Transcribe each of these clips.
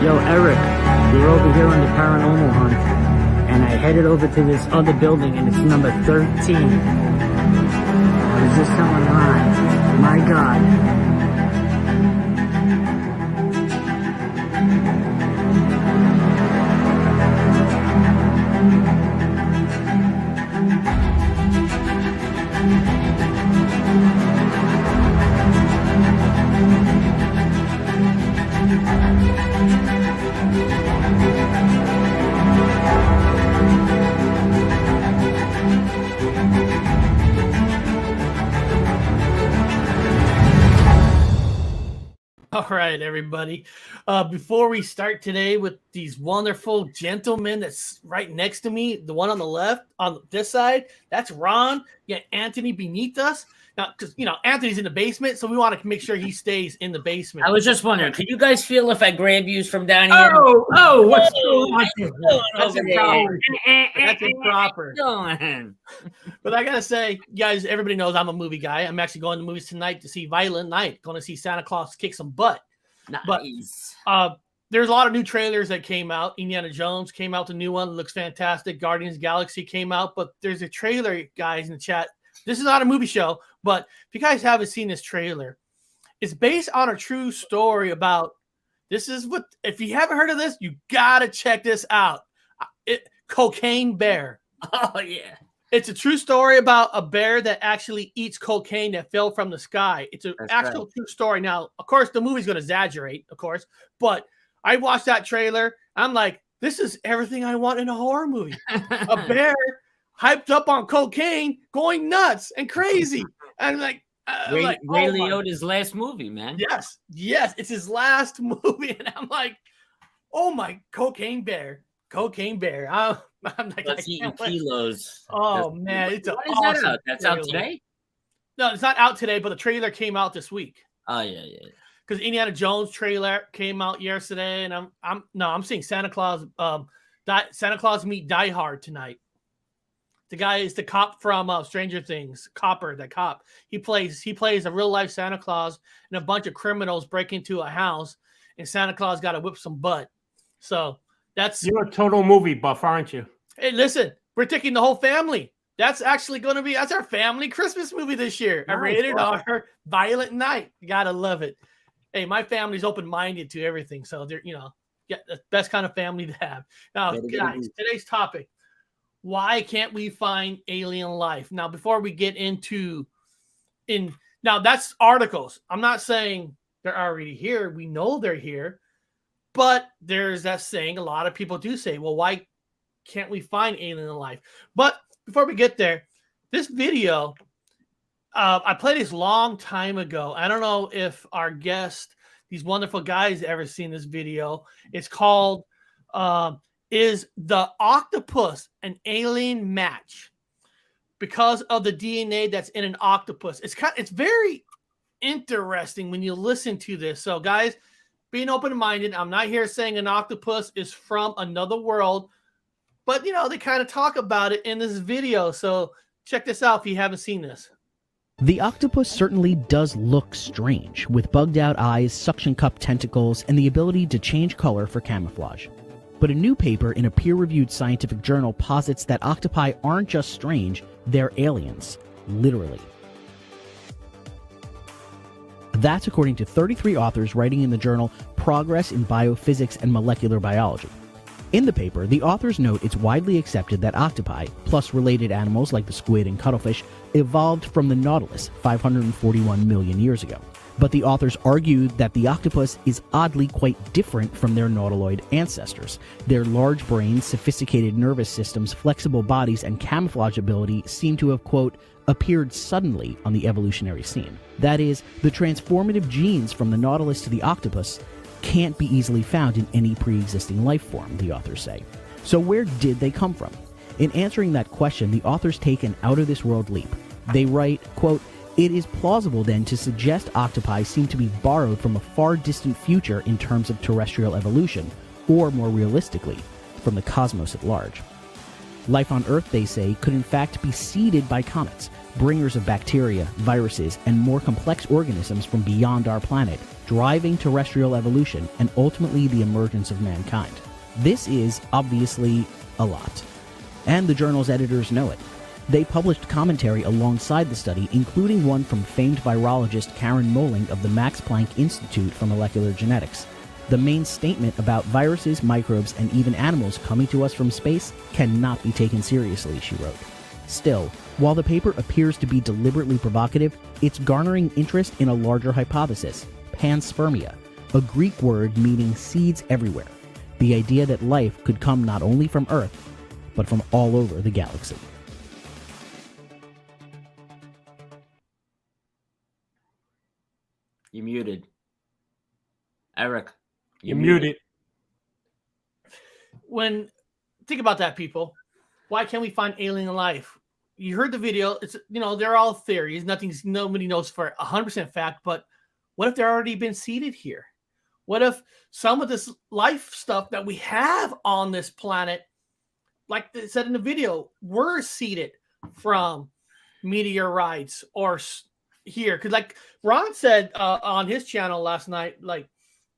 Yo, Eric, we're over here on the paranormal hunt, and I headed over to this other building, and it's number 13. What is this someone on? My God. All right, everybody. Before we start today with these wonderful gentlemen that's right next to me, the one on the left, on this side, that's Ron. Yeah, Anthony beneath us. Now, because, Anthony's in the basement, so we want to make sure he stays in the basement. I was just wondering, could you guys feel if I grab you from down here? What's going on? That's improper. That's improper. But I got to say, guys, everybody knows I'm a movie guy. I'm actually going to movies tonight to see Violent Night. Going to see Santa Claus kick some butt. Nice. But there's a lot of new trailers that came out. Indiana Jones came out, the new one. Looks fantastic. Guardians of the Galaxy came out. But there's a trailer, guys, in the chat. This is not a movie show, but if you guys haven't seen this trailer, it's based on a true story about this is what, if you haven't heard of this, you got to check this out. Cocaine Bear. Oh, yeah. It's a true story about a bear that actually eats cocaine that fell from the sky. It's an actual true story. Now, of course, the movie's going to exaggerate, of course, but I watched that trailer. I'm like, this is everything I want in a horror movie. A bear hyped up on cocaine, going nuts and crazy. And Ray Liotta's last movie, man. Yes, it's his last movie. And I'm like, oh my, Cocaine Bear. I'm like, Let's eat kilos. Oh man, it's what is that out? That's out today? No, it's not out today, but the trailer came out this week. Oh yeah. Because Indiana Jones trailer came out yesterday, and I'm seeing Santa Claus. Santa Claus meet Die Hard tonight. The guy is the cop from Stranger Things. Copper, the cop. He plays a real life Santa Claus, and a bunch of criminals break into a house, and Santa Claus got to whip some butt. So you're a total movie buff, aren't you? Hey, listen, we're taking the whole family. That's actually going to be our family Christmas movie this year. A rated R, Violent Night. You gotta love it. Hey, my family's open minded to everything, so they're the best kind of family to have. Now, guys, today's topic. Why can't we find alien life? Now, before we get now that's articles. I'm not saying they're already here. We know they're here, but there's that saying. A lot of people do say, well, why can't we find alien life? But before we get there, this video, I played this long time ago. I don't know if our guest, these wonderful guys, ever seen this video. It's called, Is the Octopus an Alien Match? Because of the DNA that's in an octopus. It's very interesting when you listen to this. So guys, being open-minded, I'm not here saying an octopus is from another world, but they kind of talk about it in this video. So check this out if you haven't seen this. The octopus certainly does look strange, with bugged-out eyes, suction cup tentacles, and the ability to change color for camouflage. But a new paper in a peer-reviewed scientific journal posits that octopi aren't just strange, they're aliens. Literally. That's according to 33 authors writing in the journal Progress in Biophysics and Molecular Biology. In the paper, the authors note it's widely accepted that octopi, plus related animals like the squid and cuttlefish, evolved from the nautilus 541 million years ago. But the authors argued that the octopus is oddly quite different from their nautiloid ancestors. Their large brains, sophisticated nervous systems, flexible bodies, and camouflage ability seem to have, quote, appeared suddenly on the evolutionary scene. That is, the transformative genes from the nautilus to the octopus can't be easily found in any pre-existing life form, the authors say. So where did they come from? In answering that question, the authors take an out-of-this-world leap. They write, quote, it is plausible then to suggest octopi seem to be borrowed from a far distant future in terms of terrestrial evolution, or more realistically, from the cosmos at large. Life on Earth, they say, could in fact be seeded by comets, bringers of bacteria, viruses, and more complex organisms from beyond our planet, driving terrestrial evolution and ultimately the emergence of mankind. This is obviously a lot, and the journal's editors know it. They published commentary alongside the study, including one from famed virologist Karen Moling of the Max Planck Institute for Molecular Genetics. The main statement about viruses, microbes, and even animals coming to us from space cannot be taken seriously, she wrote. Still, while the paper appears to be deliberately provocative, it's garnering interest in a larger hypothesis, panspermia, a Greek word meaning seeds everywhere. The idea that life could come not only from Earth, but from all over the galaxy. You muted. Eric. You're muted. Think about that, people. Why can't we find alien life? You heard the video. It's, they're all theories. Nobody knows for 100% fact, but what if they're already been seeded here? What if some of this life stuff that we have on this planet, like they said in the video, were seeded from meteorites or here? Because like Ron said on his channel last night,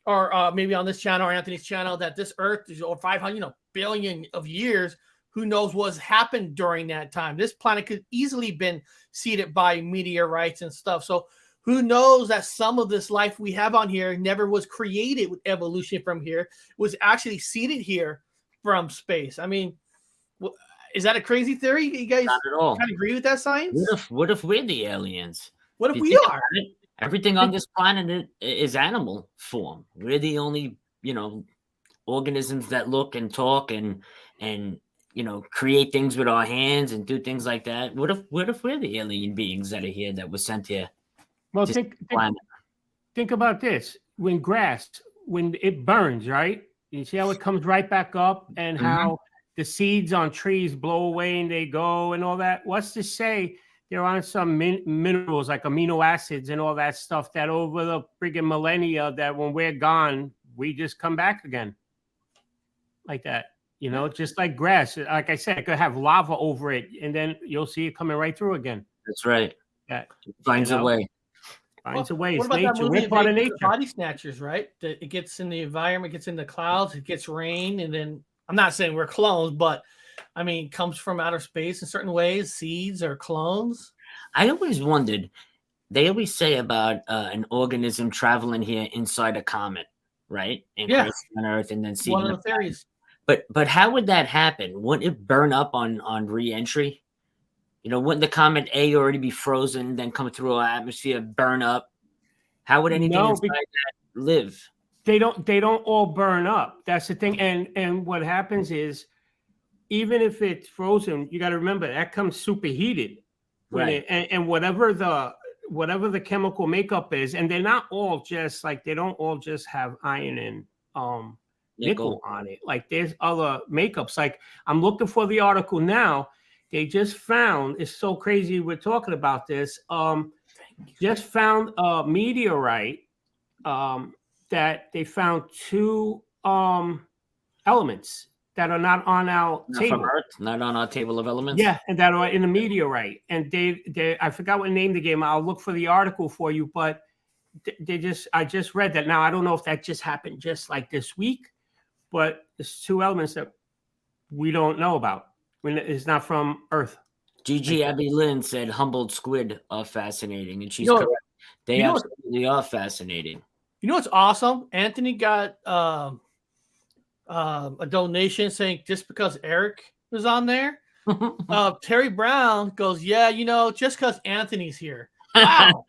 or maybe on this channel or Anthony's channel, that this Earth is over 500 billion of years. Who knows what's happened during that time? This planet could easily been seeded by meteorites and stuff. So who knows that some of this life we have on here never was created with evolution from here, it was actually seeded here from space. I mean, is that a crazy theory? You guys Not at all. kind of agree with that science? What if we're the aliens? What if we are? Everything on this planet is animal form. We're the only, organisms that look and talk and create things with our hands and do things like that. What if we're the alien beings that are here, that were sent here? Well, think about this. When it burns, right? You see how it comes right back up, and how the seeds on trees blow away and they go and all that. What's to say there aren't some minerals like amino acids and all that stuff that over the friggin' millennia, that when we're gone, we just come back again like that. Just like grass. Like I said, it could have lava over it, and then you'll see it coming right through again. That's right. Yeah, Finds a way. Finds a way. What It's about that nature. movie, We're part of nature. Body Snatchers, right? It gets in the environment, gets in the clouds, it gets rain, and then I'm not saying we're clones, but I mean, comes from outer space in certain ways. Seeds or clones. I always wondered. They always say about an organism traveling here inside a comet, right? And on Earth, and then seeing one of the theories. But how would that happen? Wouldn't it burn up on re-entry? Wouldn't the comet already be frozen, then come through our atmosphere, burn up? How would anything inside that live? They don't all burn up. That's the thing. And what happens is, even if it's frozen, you got to remember that comes superheated, right? And whatever the chemical makeup is, and they're not all just they don't all just have iron and nickel on it. Like there's other makeups. Like I'm looking for the article now. They just found, it's so crazy we're talking about this. Just found a meteorite that they found two elements that are not on our table. From Earth, not on our table of elements. Yeah, and that are in a meteorite. And they I forgot what name they gave them. I'll look for the article for you, but I just read that. Now I don't know if that just happened just like this week, but it's two elements that we don't know about. When it's not from Earth. Gigi Abby Lynn said Humboldt squid are fascinating, and she's correct. They absolutely are fascinating. You know what's awesome? Anthony got a donation saying just because Eric was on there. Terry Brown goes, yeah, just because Anthony's here. Wow.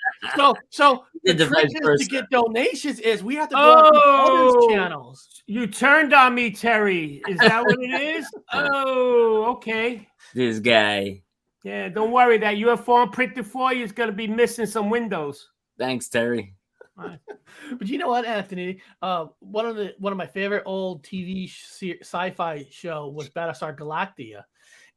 So the trick is to get donations is we have to go on others' channels. You turned on me, Terry. Is that what it is? Oh, okay. This guy. Yeah, don't worry. That UFO I'm printed for you is going to be missing some windows. Thanks, Terry. But you know what, Anthony? One of my favorite old TV sci-fi show was Battlestar Galactica.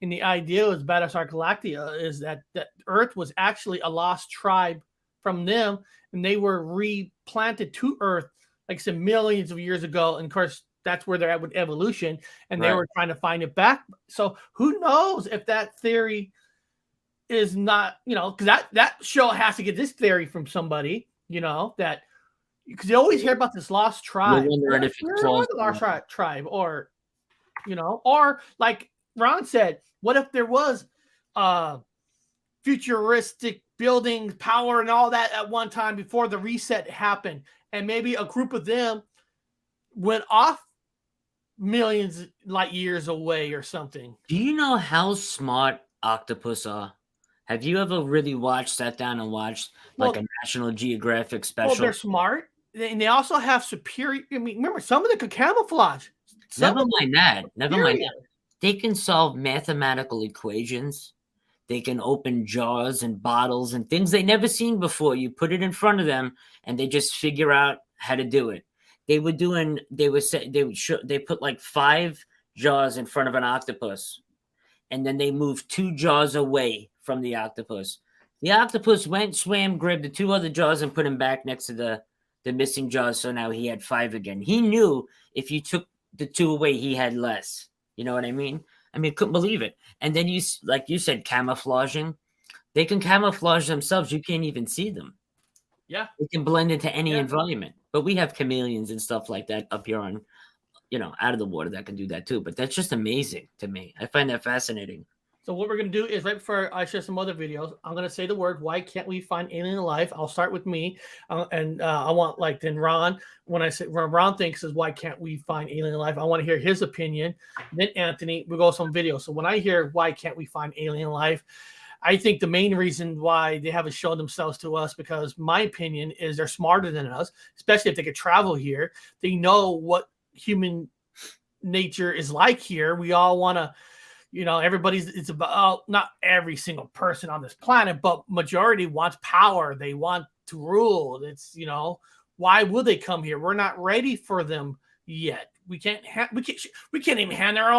And the idea was Battlestar Galactica is that Earth was actually a lost tribe from them, and they were replanted to Earth, like I said, millions of years ago. And of course, that's where they're at with evolution, and they were trying to find it back. So who knows if that theory is not, because that show has to get this theory from somebody, that because you always hear about this lost tribe. wondering if it's Where was the lost tribe, or or like Ron said, what if there was futuristic buildings, power, and all that at one time before the reset happened, and maybe a group of them went off millions light years away or something. Do you know how smart octopus are? Have you ever really sat down and watched like a National Geographic special? Well, they're smart, and they also have superior. I mean, remember, some of them could camouflage. Never mind that. They can solve mathematical equations. They can open jars and bottles and things they never seen before. You put it in front of them, and they just figure out how to do it. They put like 5 jars in front of an octopus, and then they moved 2 jars away from the octopus. The octopus went, swam, grabbed the 2 other jars, and put them back next to the missing jars. So now he had 5 again. He knew if you took the 2 away, he had less. You know what I mean? Couldn't believe it. And then like you said, camouflaging. They can camouflage themselves. You can't even see them. Yeah. They can blend into any environment. But we have chameleons and stuff like that up here on, out of the water that can do that too. But that's just amazing to me. I find that fascinating. So what we're going to do is right before I share some other videos, I'm going to say the word, why can't we find alien life? I'll start with me. And I want then Ron, when Ron thinks is why can't we find alien life? I want to hear his opinion. Then Anthony, we'll go some videos. So when I hear why can't we find alien life, I think the main reason why they haven't shown themselves to us, because my opinion is they're smarter than us, especially if they could travel here. They know what human nature is like here. We all want to, it's about, not every single person on this planet, but majority wants power. They want to rule. It's, why would they come here? We're not ready for them yet. We can't even hand our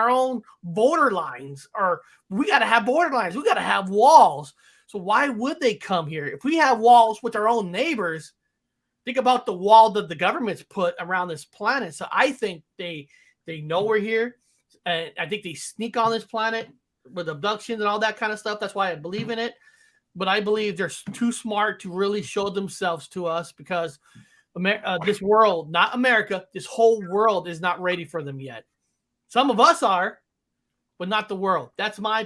own border lines, or we got to have border lines. We got to have walls. So why would they come here? If we have walls with our own neighbors, think about the wall that the government's put around this planet. So I think they know we're here. And I think they sneak on this planet with abductions and all that kind of stuff. That's why I believe in it. But I believe they're too smart to really show themselves to us, because this world, not America, this whole world is not ready for them yet. Some of us are, but not the world. That's my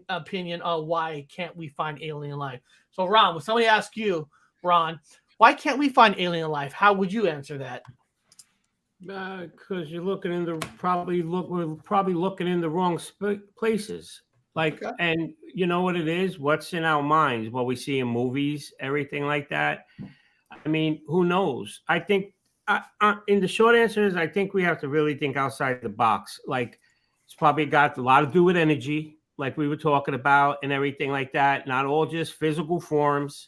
opinion of why can't we find alien life. So Ron, when somebody asks you, Ron, why can't we find alien life? How would you answer that? Because you're looking in we're probably looking in the wrong places. And you know what it is? What's in our minds, what we see in movies, everything like that. Who knows? I think, in the short answer is, I think we have to really think outside the box. Like, it's probably got a lot to do with energy, like we were talking about, and everything like that. Not all just physical forms.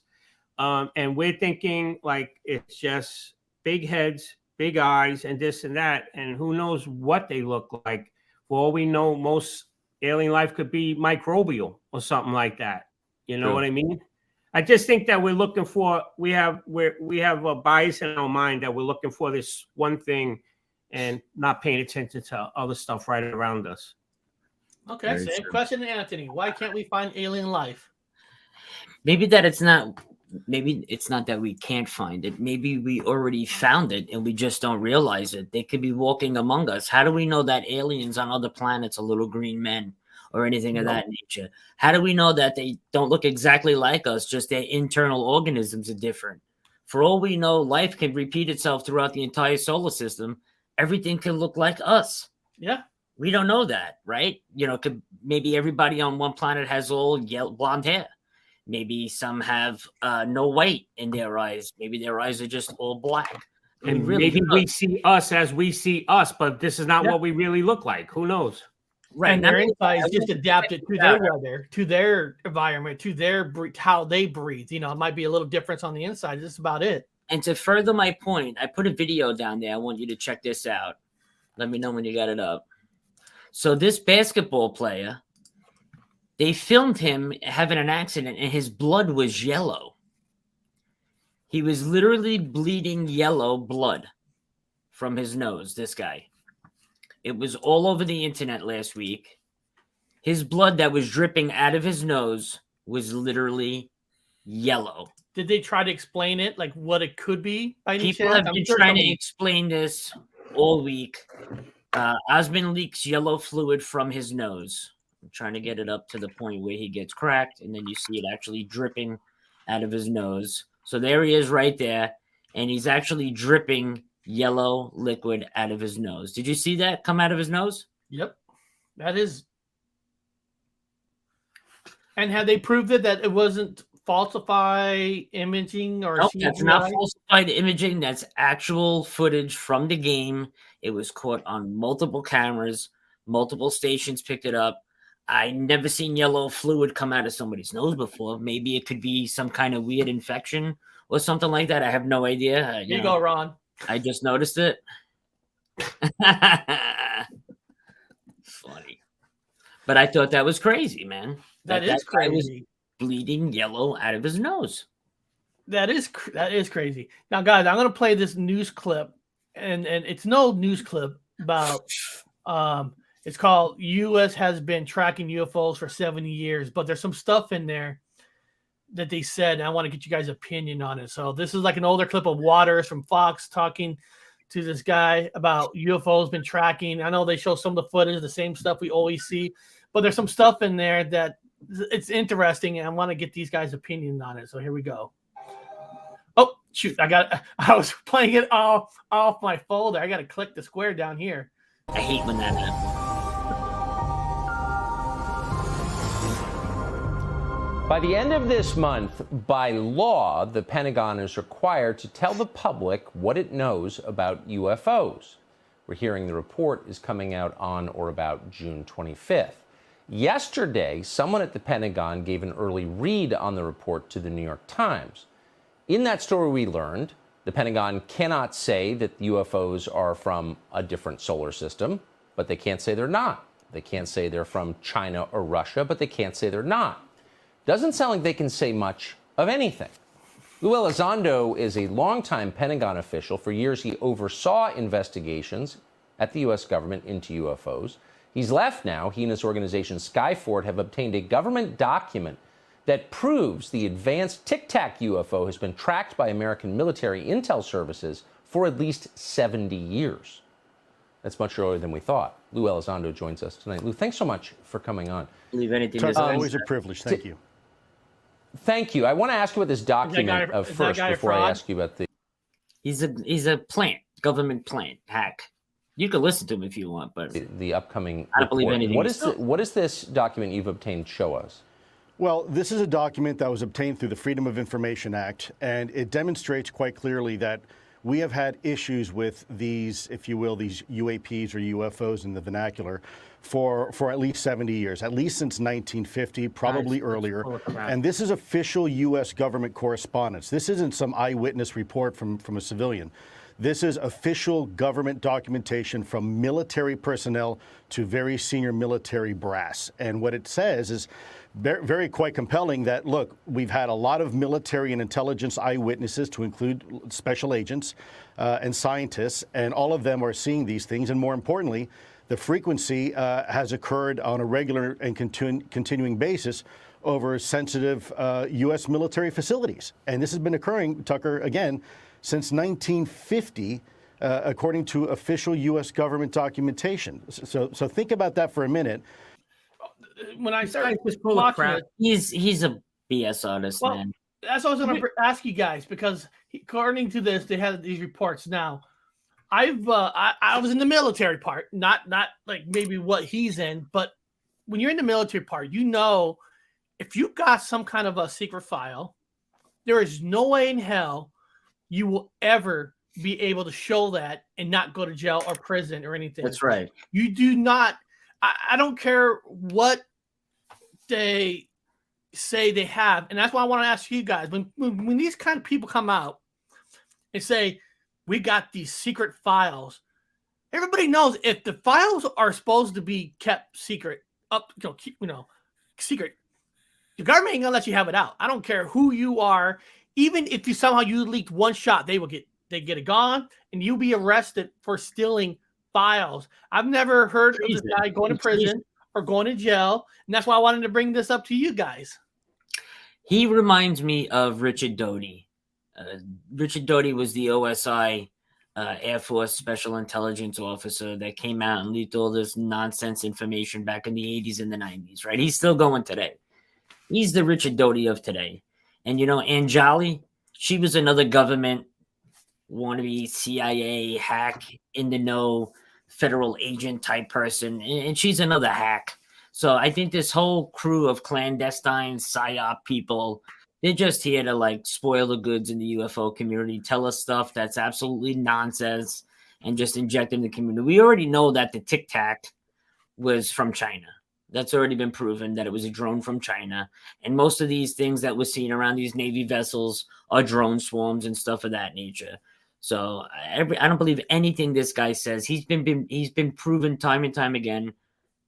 And we're thinking like it's just big heads, big eyes, and this and that. And who knows what they look like? For all we know, most alien life could be microbial or something like that. You know what I mean? I just think that we're looking for, we have a bias in our mind that we're looking for this one thing and not paying attention to other stuff right around us. Okay, same question to Anthony. Why can't we find alien life? Maybe it's not that we can't find it. Maybe we already found it and we just don't realize it. They could be walking among us. How do we know that aliens on other planets are little green men or anything of that nature? How do we know that they don't look exactly like us, just their internal organisms are different? For all we know, life can repeat itself throughout the entire solar system. Everything can look like us. Yeah. We don't know that, right? Maybe everybody on one planet has all blonde hair. Maybe some have no white in their eyes. Maybe their eyes are just all black. And maybe we see us as we see us, but this is not what we really look like. Who knows? Right. And their insides just adapted to their weather, to their environment, to their how they breathe. It might be a little difference on the inside. That's about it. And to further my point, I put a video down there. I want you to check this out. Let me know when you got it up. So this basketball player, they filmed him having an accident and his blood was yellow. He was literally bleeding yellow blood from his nose, this guy. It was all over the internet last week. His blood that was dripping out of his nose was literally yellow. Did they try to explain it, like what it could be? By any People chance? have been trying to explain this all week. Osmond leaks yellow fluid from his nose. I'm trying to get it up to the point where he gets cracked, and then you see it actually dripping out of his nose. So there he is right there, and he's actually dripping yellow liquid out of his nose. Did you see that come out of his nose? Yep. That is. And have they proved it that it wasn't falsified imaging or Nope, that's not CGI? falsified imaging. That's actual footage from the game. It was caught on multiple cameras. Multiple stations picked it up. I never seen yellow fluid come out of somebody's nose before. Maybe it could be some kind of weird infection or something like that. I have no idea. Here you go, Ron. I just noticed it. Funny. But I thought that was crazy, man. That is guy was crazy. bleeding yellow out of his nose. That is crazy. Now, guys, I'm going to play this news clip, and it's no news clip about it's called U.S. has been tracking UFOs for 70 years, but there's some stuff in there that they said, and I want to get you guys' opinion on it. So this is like an older clip of Waters from Fox talking to this guy about UFOs been tracking. I know they show some of the footage, the same stuff we always see, but there's some stuff in there that it's interesting, and I want to get these guys' opinion on it. So here we go. Oh, shoot. I was playing it off my folder. I got to click the square down here. I hate when that happens. By the end of this month, by law, the Pentagon is required to tell the public what it knows about UFOs. We're hearing the report is coming out on or about June 25th. Yesterday, someone at the Pentagon gave an early read on the report to the New York Times. In that story, we learned the Pentagon cannot say that UFOs are from a different solar system, but they can't say they're not. They can't say they're from China or Russia, but they can't say they're not. Doesn't sound like they can say much of anything. Lou Elizondo is a longtime Pentagon official. For years, he oversaw investigations at the U.S. government into UFOs. He's left now. He and his organization Skyfort have obtained a government document that proves the advanced Tic Tac UFO has been tracked by American military intel services for at least 70 years. That's much earlier than we thought. Lou Elizondo joins us tonight. Lou, thanks so much for coming on. Believe anything. It's always a privilege. Thank you. Thank you. I want to ask you about this document first before I ask you about the... He's a plant, government plant hack. You can listen to him if you want, but the upcoming I don't believe anything. What does this document you've obtained show us? Well, this is a document that was obtained through the Freedom of Information Act, and it demonstrates quite clearly that we have had issues with these, if you will, these UAPs or UFOs in the vernacular for at least 70 years, at least since 1950, probably earlier. And this is official U.S. government correspondence. This isn't some eyewitness report from a civilian. This is official government documentation from military personnel to very senior military brass. And what it says is very quite compelling that, look, we've had a lot of military and intelligence eyewitnesses, to include special agents and scientists, and all of them are seeing these things. And more importantly, the frequency has occurred on a regular and continuing basis over sensitive U.S. military facilities. And this has been occurring, Tucker, again, since 1950, according to official U.S. government documentation. So think about that for a minute. When I started full of crap. He's a BS artist, man. That's what I was going to ask you guys, because according to this, they had these reports. Now, I was in the military part, not like maybe what he's in, but when you're in the military part, you know, if you got some kind of a secret file, there is no way in hell you will ever be able to show that and not go to jail or prison or anything. That's right. You do not. I don't care what they say they have, and that's why I want to ask you guys: when these kind of people come out and say we got these secret files, everybody knows if the files are supposed to be kept secret, secret, the government ain't gonna let you have it out. I don't care who you are. Even if you somehow leaked one shot, they get it gone, and you'll be arrested for stealing files. I've never heard of this guy going to prison or going to jail, and that's why I wanted to bring this up to you guys. He reminds me of Richard Doty. Richard Doty was the OSI Air Force Special Intelligence Officer that came out and leaked all this nonsense information back in the 80s and the 90s, right? He's still going today. He's the Richard Doty of today. And, you know, Anjali, she was another government wannabe CIA hack, in the know, federal agent type person. And she's another hack. So I think this whole crew of clandestine PSYOP people, they're just here to like spoil the goods in the UFO community, tell us stuff that's absolutely nonsense, and just inject in the community. We already know that the Tic Tac was from China. That's already been proven that it was a drone from China. And most of these things that we're seeing around these Navy vessels are drone swarms and stuff of that nature. So I don't believe anything this guy says. He's been proven time and time again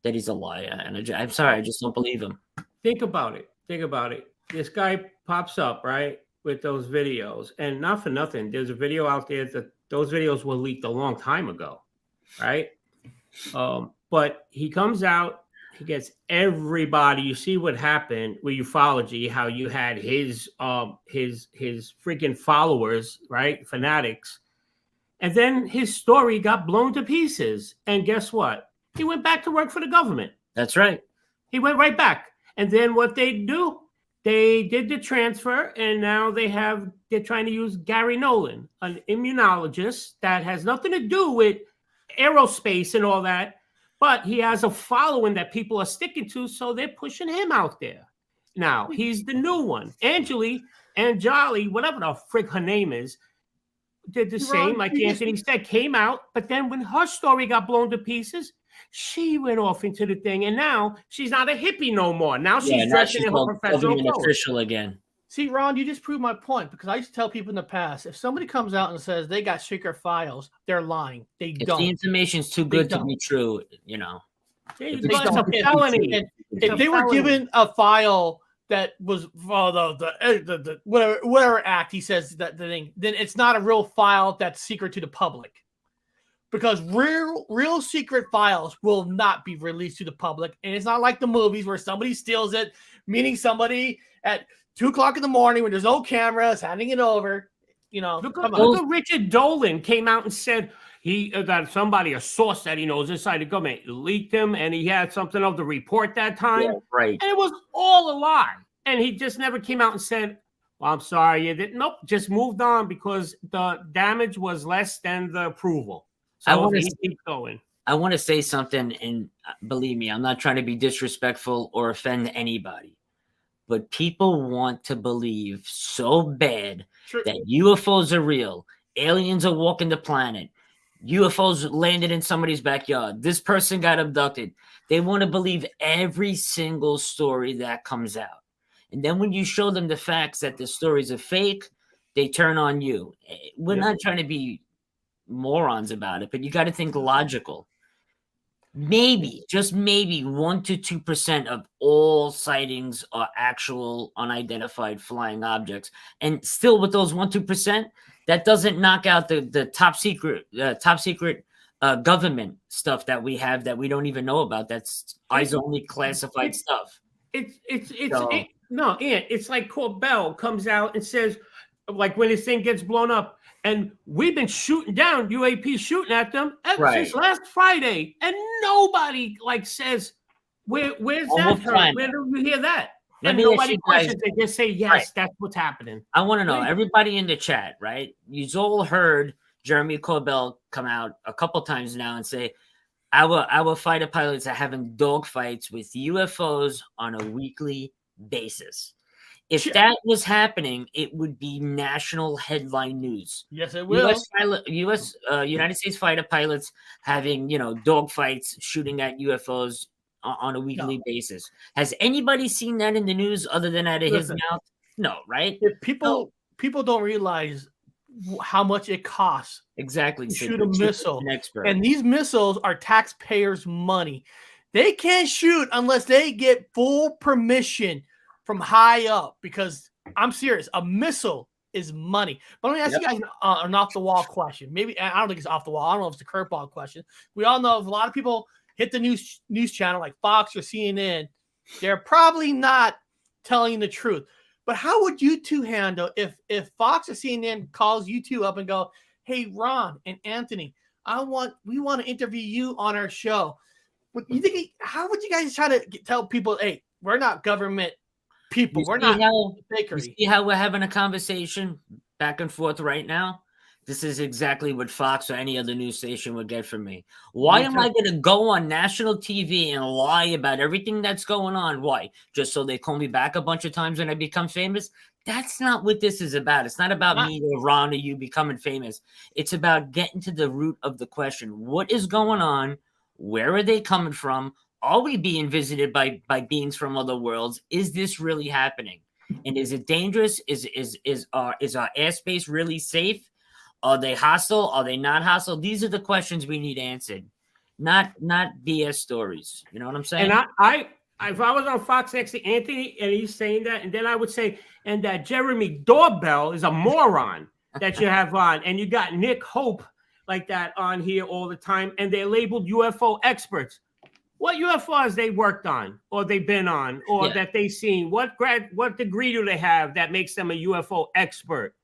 that he's a liar. And I'm sorry, I just don't believe him. Think about it. This guy pops up, right, with those videos. And not for nothing, there's a video out there that those videos were leaked a long time ago, right? But he comes out, he gets everybody. You see what happened with ufology, how you had his freaking followers, right, fanatics. And then his story got blown to pieces. And guess what? He went back to work for the government. That's right. He went right back. And then what they do, they did the transfer, and now they're trying to use Gary Nolan, an immunologist that has nothing to do with aerospace and all that, but he has a following that people are sticking to, so they're pushing him out there. Now, he's the new one. Anjali, whatever the frick her name is, did the same, like Anthony said, came out, but then when her story got blown to pieces, she went off into the thing, and now she's not a hippie no more. Now she's dressing in her professional clothes. Official again. See, Ron, you just proved my point, because I used to tell people in the past, if somebody comes out and says they got secret files, they're lying. They don't. If the information's too good to be true, you know. If they were given a file that was the whatever act he says that the thing, then it's not a real file that's secret to the public. Because real secret files will not be released to the public. And it's not like the movies where somebody steals it, meaning somebody at 2:00 in the morning when there's no cameras handing it over. You know, look at Richard Dolan came out and said he that somebody, a source that he knows inside the government, leaked him, and he had something of the report that time. Yeah, right. And it was all a lie. And he just never came out and said, well, I'm sorry, you didn't. Nope, just moved on because the damage was less than the approval. So I want to keep going. I want to say something, and believe me, I'm not trying to be disrespectful or offend anybody, but people want to believe so bad that UFOs are real, aliens are walking the planet, UFOs landed in somebody's backyard, this person got abducted. They want to believe every single story that comes out. And then when you show them the facts that the stories are fake, they turn on you. We're not trying to be morons about it, but you got to think logical. Maybe, just maybe 1 to 2% of all sightings are actual unidentified flying objects. And still with those 1-2%, that doesn't knock out the top secret government stuff that we have that we don't even know about. That's eyes only classified stuff. It's like Corbell comes out and says, like when this thing gets blown up, and we've been shooting down UAPs, shooting at them since last Friday, and nobody like says, "Where's that? Where do we hear that?" And nobody questions. They just say, "Yes, that's what's happening." I want to know, everybody in the chat, right? You've all heard Jeremy Corbell come out a couple times now and say, "Our fighter pilots are having dogfights with UFOs on a weekly basis." If that was happening, it would be national headline news. Yes, it will. United States fighter pilots having, dogfights, shooting at UFOs on a weekly basis. Has anybody seen that in the news other than out of his mouth? No, right? People don't realize how much it costs exactly to shoot a missile. And these missiles are taxpayers' money. They can't shoot unless they get full permission from high up, because I'm serious, a missile is money. But let me ask you guys an off-the-wall question. Maybe, I don't think it's off the wall. I don't know if it's a curveball question. We all know if a lot of people hit the news channel like Fox or CNN, they're probably not telling the truth. But how would you two handle if Fox or CNN calls you two up and go, "Hey, Ron and Anthony, we want to interview you on our show." What you think? How would you guys try to tell people, "Hey, we're not government people. We're not bakery." You see how we're having a conversation back and forth right now? This is exactly what Fox or any other news station would get from me. Why am I going to go on national TV and lie about everything that's going on? Why? Just so they call me back a bunch of times when I become famous? That's not what this is about. It's not about me or Ron or you becoming famous. It's about getting to the root of the question. What is going on? Where are they coming from? Are we being visited by beings from other worlds? Is this really happening? And is it dangerous? Is our airspace really safe? Are they hostile? Are they not hostile? These are the questions we need answered, not BS stories. You know what I'm saying? And I if I was on Fox next to Anthony and he's saying that, and then I would say, and that Jeremy Doorbell is a moron that you have on, and you got Nick Hope like that on here all the time, and they're labeled UFO experts. What UFOs they worked on, or they've been on, or that they seen? What degree do they have that makes them a UFO expert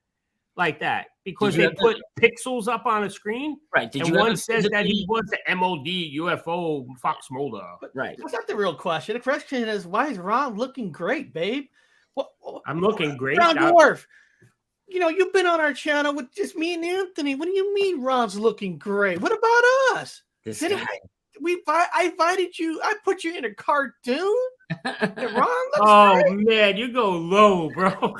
like that? Because they put pixels up on a screen, right? And one says that he was the MOD UFO Fox Mulder, right? That's not the real question. The question is, why is Ron looking great, babe? I'm looking great. Ron Dwarf, you've been on our channel with just me and Anthony. What do you mean Ron's looking great? What about us? I invited you. I put you in a cartoon. And Ron looks great. Man, you go low, bro.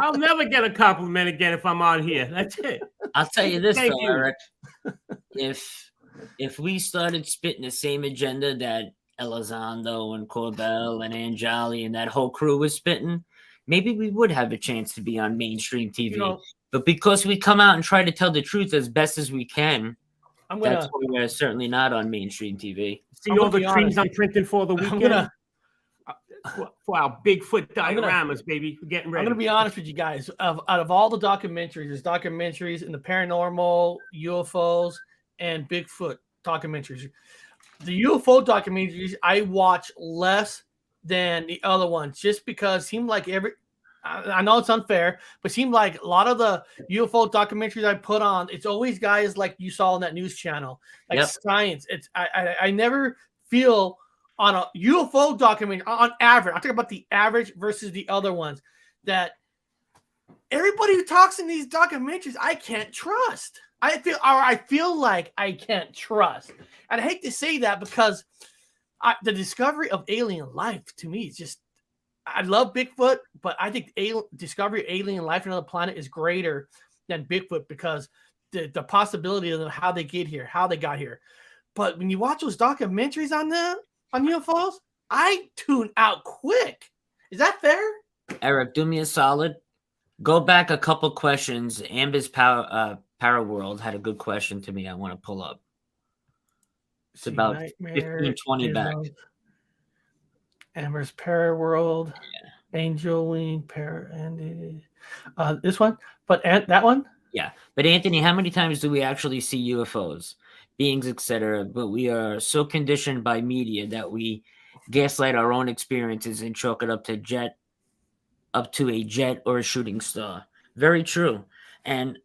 I'll never get a compliment again if I'm on here. That's it. I'll tell you this, though, Eric. If we started spitting the same agenda that Elizondo and Corbell and Anjali and that whole crew was spitting, maybe we would have a chance to be on mainstream TV. But because we come out and try to tell the truth as best as we can, that's why we're certainly not on mainstream TV. See all the trees I'm printing for the weekend? For our Bigfoot dioramas, baby. We're getting ready. I'm going to be honest with you guys. Out of all the documentaries, there's documentaries in the paranormal, UFOs, and Bigfoot documentaries. The UFO documentaries I watch less than the other ones, just because it seemed like I know it's unfair, but it seemed like a lot of the UFO documentaries I put on, it's always guys like you saw on that news channel, like science. I never feel on a UFO documentary, on average, I'm talking about the average versus the other ones, that everybody who talks in these documentaries, I can't trust. I feel like I can't trust. And I hate to say that because the discovery of alien life, to me, is just, I love Bigfoot, but I think discovery of alien life on another planet is greater than Bigfoot because the possibility of how they get here, how they got here. But when you watch those documentaries on UFOs, I tune out quick. Is that fair? Eric, do me a solid. Go back a couple questions. Amber's Power World had a good question to me I want to pull up. It's about 15, 20 back. Amber's Power World. Angel Wing, this one? But that one? Yeah. But Anthony, how many times do we actually see UFOs? Beings, etc. But we are so conditioned by media that we gaslight our own experiences and chalk it up to a jet or a shooting star. Very true. And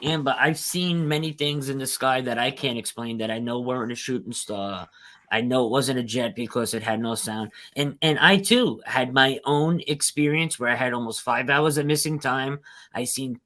Amber, I've seen many things in the sky that I can't explain that I know weren't a shooting star. I know it wasn't a jet because it had no sound. And I too had my own experience where I had almost 5 hours of missing time. I seen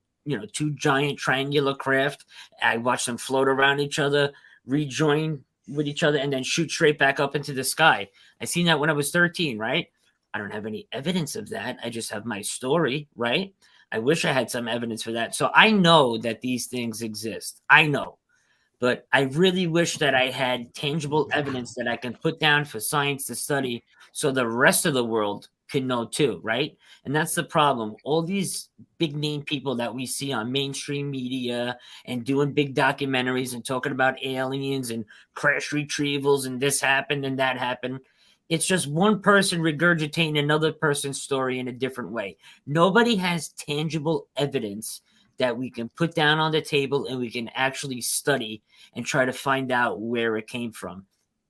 two giant triangular craft. I watched them float around each other, rejoin with each other, and then shoot straight back up into the sky. I seen that when I was 13, right? I don't have any evidence of that. I just have my story, right? I wish I had some evidence for that. So I know that these things exist. I know. But I really wish that I had tangible evidence that I can put down for science to study so the rest of the world can know too, right? And that's the problem. All these big name people that we see on mainstream media and doing big documentaries and talking about aliens and crash retrievals and this happened and that happened. It's just one person regurgitating another person's story in a different way. Nobody has tangible evidence that we can put down on the table and we can actually study and try to find out where it came from.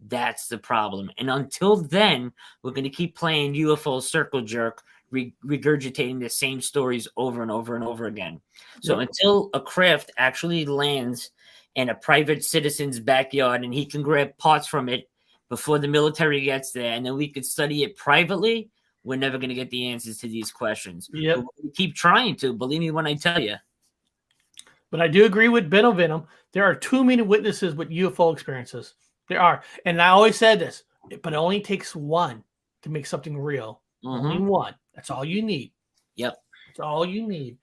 That's the problem. And until then, we're going to keep playing UFO circle jerk, regurgitating the same stories over and over and over again. So until a craft actually lands in a private citizen's backyard and he can grab parts from it before the military gets there, and then we could study it privately, we're never going to get the answers to these questions. Yep. We keep trying to, believe me when I tell you. But I do agree with Venom. There are too many witnesses with UFO experiences. There are. And I always said this, but it only takes one to make something real. Only one. That's all you need. Yep. That's all you need.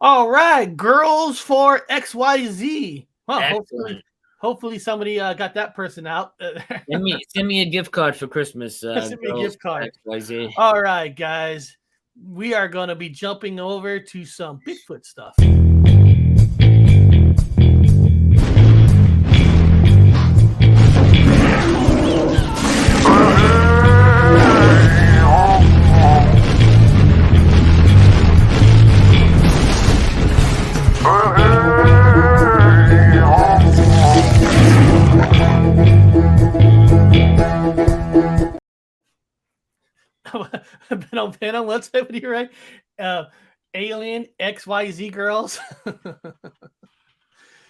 All right. Girls for XYZ. Well, hopefully somebody got that person out. Send me a gift card for Christmas. Send me a gift card. XYZ. All right, guys. We are going to be jumping over to some Bigfoot stuff. Venom, let's say what you're right. Alien XYZ girls.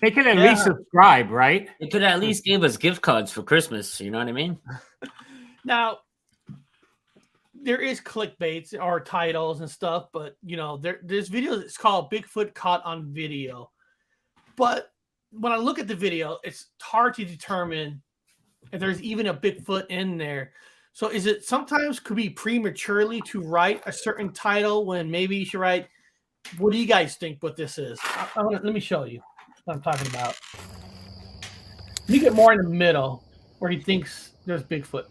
They could at least subscribe, right? They could at least give us gift cards for Christmas. You know what I mean? Now, there is clickbaits or titles and stuff, but you know, there's videos. It's called Bigfoot Caught on Video. But when I look at the video, it's hard to determine if there's even a Bigfoot in there. So is it sometimes could be prematurely to write a certain title when maybe you should write, what do you guys think what this is? Let me show you what I'm talking about. You get more in the middle where he thinks there's Bigfoot.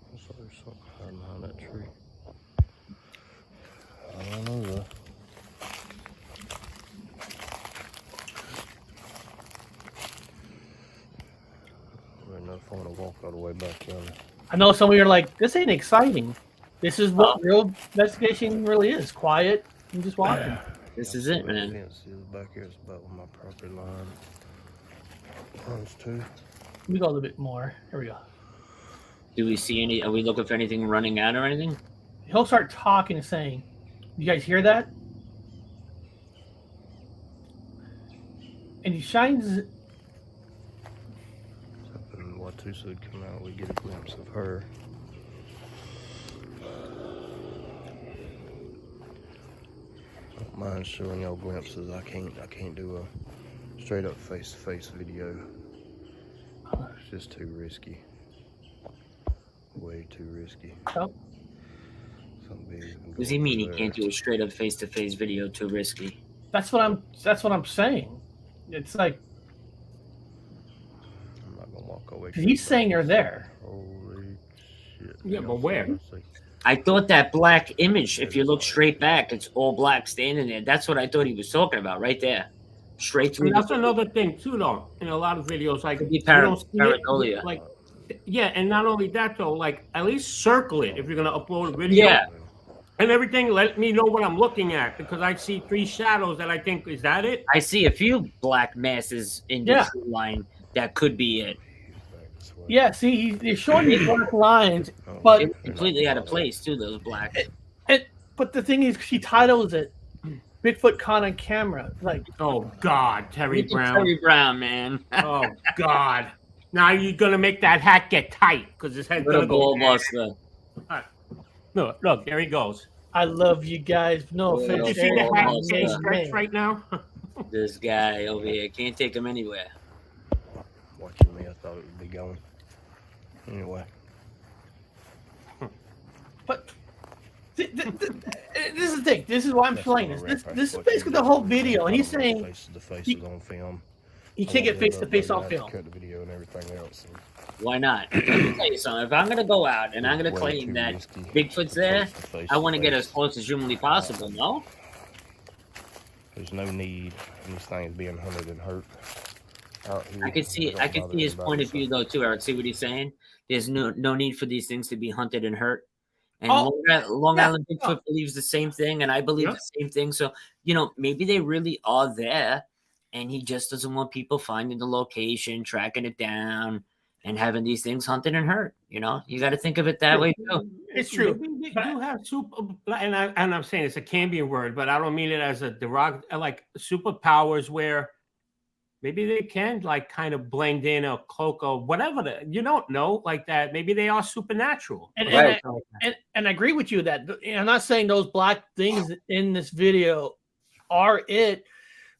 There's something hiding behind that tree. I don't know though. I want to walk all the way back yonder. I know some of you are like, this ain't exciting. This is what real investigation really is. Quiet and just walking. This is it, man. Back here is about where my property line runs to. Let me go a little bit more. Here we go. Do we see any? Are we looking for anything running out or anything? He'll start talking and saying, you guys hear that? And he shines. Watusa would come out, we get a glimpse of her. I don't mind showing y'all glimpses. I can't do a straight up face-to-face video. It's just too risky. Way too risky. Oh. What does he mean he can't do a straight up face-to-face video? Too risky. That's what I'm saying. It's like, he's saying they're there. Holy shit. Yeah, but where? I thought that black image, if you look straight back, it's all black standing there. That's what I thought he was talking about right there. Straight through. That's another thing too, though. In a lot of videos, like be paranoia. Like, yeah, and not only that though, like at least circle it if you're gonna upload a video. Yeah. And everything, let me know what I'm looking at because I see 3 shadows that I think is that it. I see a few black masses in the tree line. That could be it. Yeah, see, he's showing these black lines, but it's completely out of place too. Those black. But the thing is, she titles it "Bigfoot Caught on Camera." Like, oh God, Terry Brown. Terry Brown, man. Oh God. Now you're gonna make that hat get tight because his head's gonna go. Look, there he goes. I love you guys. No offense. You see the hat getting stretched right now? This guy over here can't take him anywhere. Watching me, I thought it would be going. Anyway. But this is the thing. This is why I'm playing this. This is basically the whole video, and he's saying the faces on film. You can't get face to face on film. Cut the video and everything else. Why not? Let me tell you something. If I'm gonna go out and I'm gonna claim that Bigfoot's there, I want to get as close as humanly possible. No. There's no need in these things being hunted and hurt. I could see his point of view though too, Eric. See what he's saying? There's no need for these things to be hunted and hurt. And Long Island Bigfoot believes the same thing, and I believe Yeah. the same thing. So, maybe they really are there, and he just doesn't want people finding the location, tracking it down, and having these things hunted and hurt. You got to think of it that way too. It's true. Maybe they do have and I'm saying it's a Cambian word, but I don't mean it as a derogatory, like superpowers where maybe they can like kind of blend in a cloak or whatever. You don't know like that. Maybe they are supernatural. And Right. I agree with you that I'm not saying those black things in this video are it,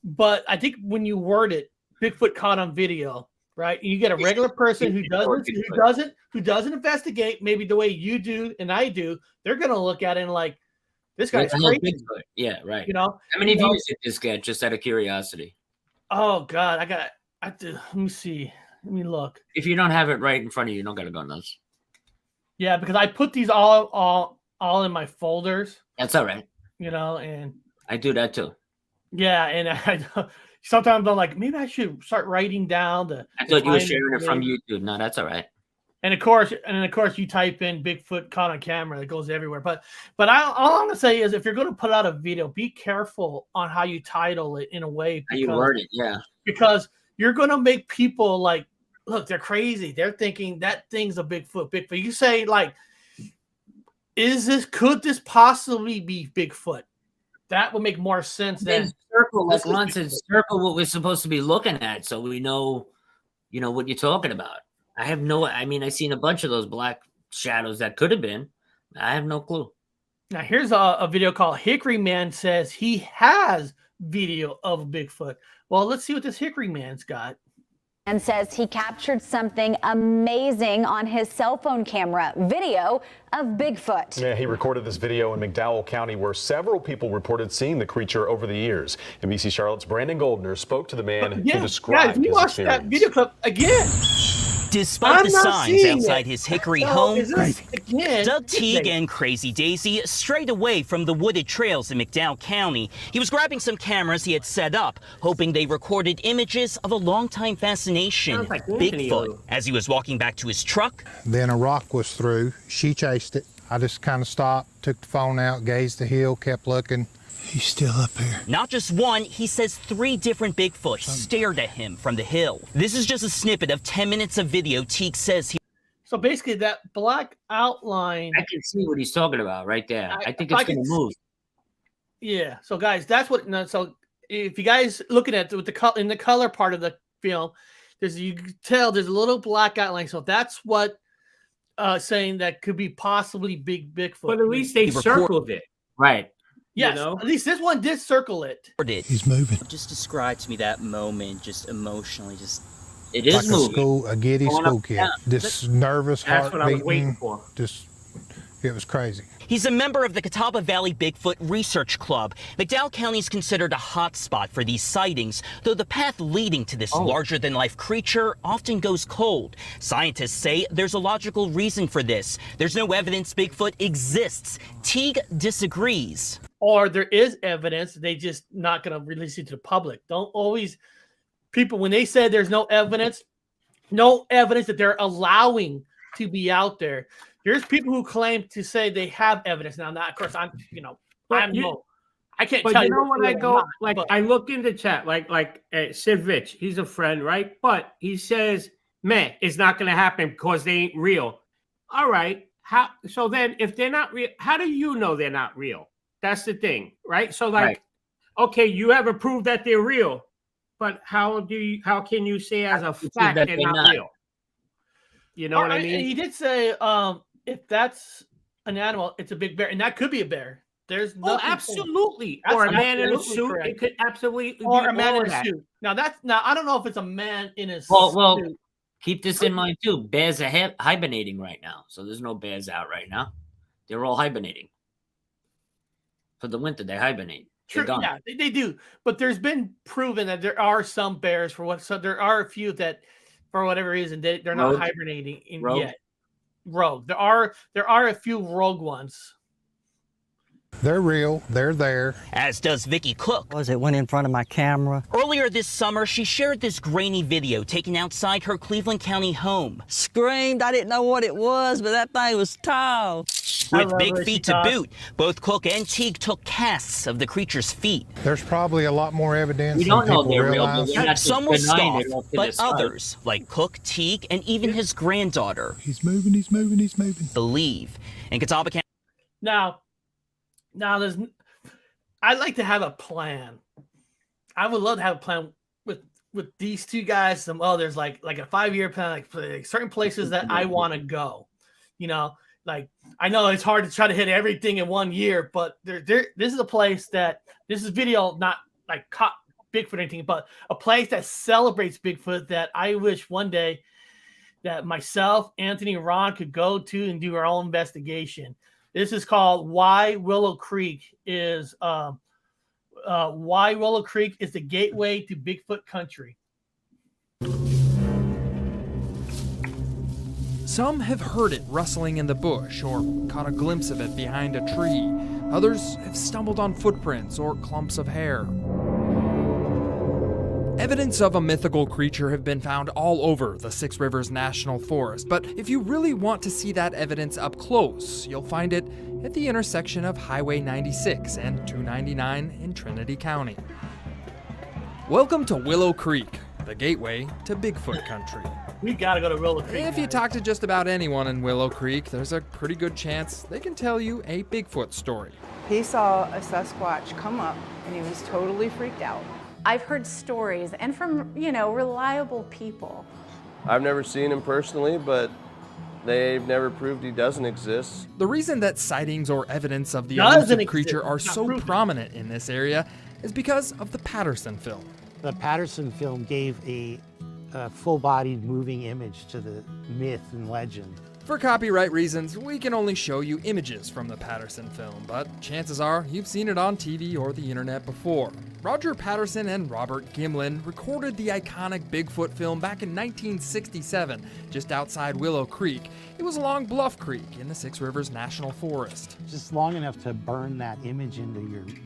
but I think when you word it, Bigfoot caught on video, right? You get a regular person who doesn't investigate maybe the way you do and I do. They're gonna look at it and like, this guy's crazy. Bigfoot. Yeah, right. How many views did this get? Just out of curiosity. Oh God, I have to, let me see. Let me look. If you don't have it right in front of you, you don't gotta go nuts. Yeah, because I put these all in my folders. That's all right. And I do that too. yeah, and I sometimes I'm like, maybe I should start writing down I thought you were sharing it from YouTube. No, that's all right. And of course, you type in Bigfoot caught on camera, it goes everywhere. But all I'm gonna say is, if you're gonna put out a video, be careful on how you title it in a way. How you word it, yeah. Because you're gonna make people like, look, they're crazy. They're thinking that thing's a Bigfoot. You say like, could this possibly be Bigfoot? That would make more sense than circle, like Ron said, circle what we're supposed to be looking at, so we know, what you're talking about. I've seen a bunch of those black shadows that could have been. I have no clue. Now, here's a video called Hickory Man says he has video of Bigfoot. Well, let's see what this Hickory Man's got. And says he captured something amazing on his cell phone camera, video of Bigfoot. Yeah, he recorded this video in McDowell County where several people reported seeing the creature over the years. NBC Charlotte's Brandon Goldner spoke to the man who described his watch experience. That video clip again. Despite the signs outside his Hickory home, again, Doug Teague and Crazy Daisy strayed away from the wooded trails in McDowell County. He was grabbing some cameras he had set up, hoping they recorded images of a longtime fascination, Bigfoot. As he was walking back to his truck, then a rock was through. She chased it. I just kind of stopped, took the phone out, gazed the hill, kept looking. He's still up here. Not just one, he says 3 different Bigfoot stared at him from the hill. This is just a snippet of 10 minutes of video Teague says he... So basically that black outline... I can see what he's talking about right there. I think it's going to move. Yeah. So guys, that's what... So if you guys looking at with in the color part of the film, you can tell there's a little black outline. So that's what saying that could be possibly Bigfoot. But at least they circled it. Right. Yes, at least this one did circle it. He's moving. Just describe to me that moment, just emotionally, it is like moving. A giddy school kid. This nervous heart what I was waiting for. It was crazy. He's a member of the Catawba Valley Bigfoot Research Club. McDowell County is considered a hot spot for these sightings, though the path leading to this larger-than-life creature often goes cold. Scientists say there's a logical reason for this. There's no evidence Bigfoot exists. Teague disagrees. Or there is evidence, they just not going to release it to the public. Don't always... People, when they say there's no evidence that they're allowing to be out there. There's people who claim to say they have evidence. Now, of course, I can't tell you. But you know when I go, I look in the chat, like Sid Vich, he's a friend, right? But he says, man, it's not going to happen because they ain't real. All right. So then if they're not real, how do you know they're not real? That's the thing, right? So okay, you haven't proved that they're real, but how can you say as a fact they're not real? You know what I mean? He did say, if that's an animal, it's a big bear, and that could be a bear. There's absolutely, or a man in a suit. Correct. It could absolutely be a man in a suit. Now I don't know if it's a man in a suit. Well, keep this in mind too. Bears are hibernating right now, so there's no bears out right now. They're all hibernating for the winter. They hibernate. True, yeah, they do. But there's been proven that there are some bears so there are a few that, for whatever reason, they're not hibernating yet. Rogue. There are a few rogue ones. They're real. They're there. As does Vicky Cook. It went in front of my camera. Earlier this summer, she shared this grainy video taken outside her Cleveland County home. Screamed. I didn't know what it was, but that thing was tall. With big feet to boot, both Cook and Teague took casts of the creature's feet. There's probably a lot more evidence We than don't know people they're real, realize. but Some will scoff, but this others, like Cook, Teague, and even his granddaughter, He's moving, he's moving, he's moving. believe. In Catawba County. Now there's. I'd like to have a plan. I would love to have a plan with these two guys. There's like a 5-year plan, like certain places that I want to go. You know, like I know it's hard to try to hit everything in 1 year, but this is a place that this is video not like caught Bigfoot or anything, but a place that celebrates Bigfoot that I wish one day that myself, Anthony, and Ron could go to and do our own investigation. This is called Why Willow Creek is the gateway to Bigfoot country. Some have heard it rustling in the bush or caught a glimpse of it behind a tree. Others have stumbled on footprints or clumps of hair. Evidence of a mythical creature have been found all over the Six Rivers National Forest, but if you really want to see that evidence up close, you'll find it at the intersection of Highway 96 and 299 in Trinity County. Welcome to Willow Creek, the gateway to Bigfoot country. We gotta go to Willow Creek. If you talk to just about anyone in Willow Creek, there's a pretty good chance they can tell you a Bigfoot story. He saw a Sasquatch come up and he was totally freaked out. I've heard stories and from, reliable people. I've never seen him personally, but they've never proved he doesn't exist. The reason that sightings or evidence of the elusive creature are so prominent in this area is because of the Patterson film. The Patterson film gave a full-bodied moving image to the myth and legend. For copyright reasons, we can only show you images from the Patterson film, but chances are you've seen it on TV or the internet before. Roger Patterson and Robert Gimlin recorded the iconic Bigfoot film back in 1967, just outside Willow Creek. It was along Bluff Creek in the Six Rivers National Forest. Just long enough to burn that image into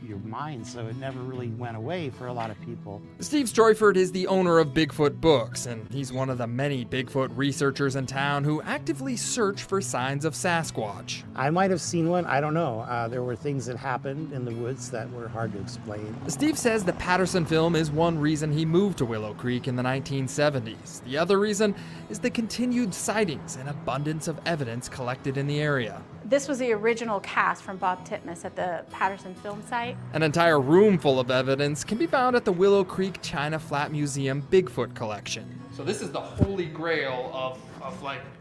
your mind, so it never really went away for a lot of people. Steve Stroyford is the owner of Bigfoot Books, and he's one of the many Bigfoot researchers in town who actively search for signs of Sasquatch. I might have seen one, I don't know. There were things that happened in the woods that were hard to explain. Steve says the Patterson film is one reason he moved to Willow Creek in the 1970s. The other reason is the continued sightings and abundance of evidence collected in the area. This was the original cast from Bob Titmus at the Patterson film site. An entire room full of evidence can be found at the Willow Creek China Flat Museum Bigfoot collection. So this is the holy grail of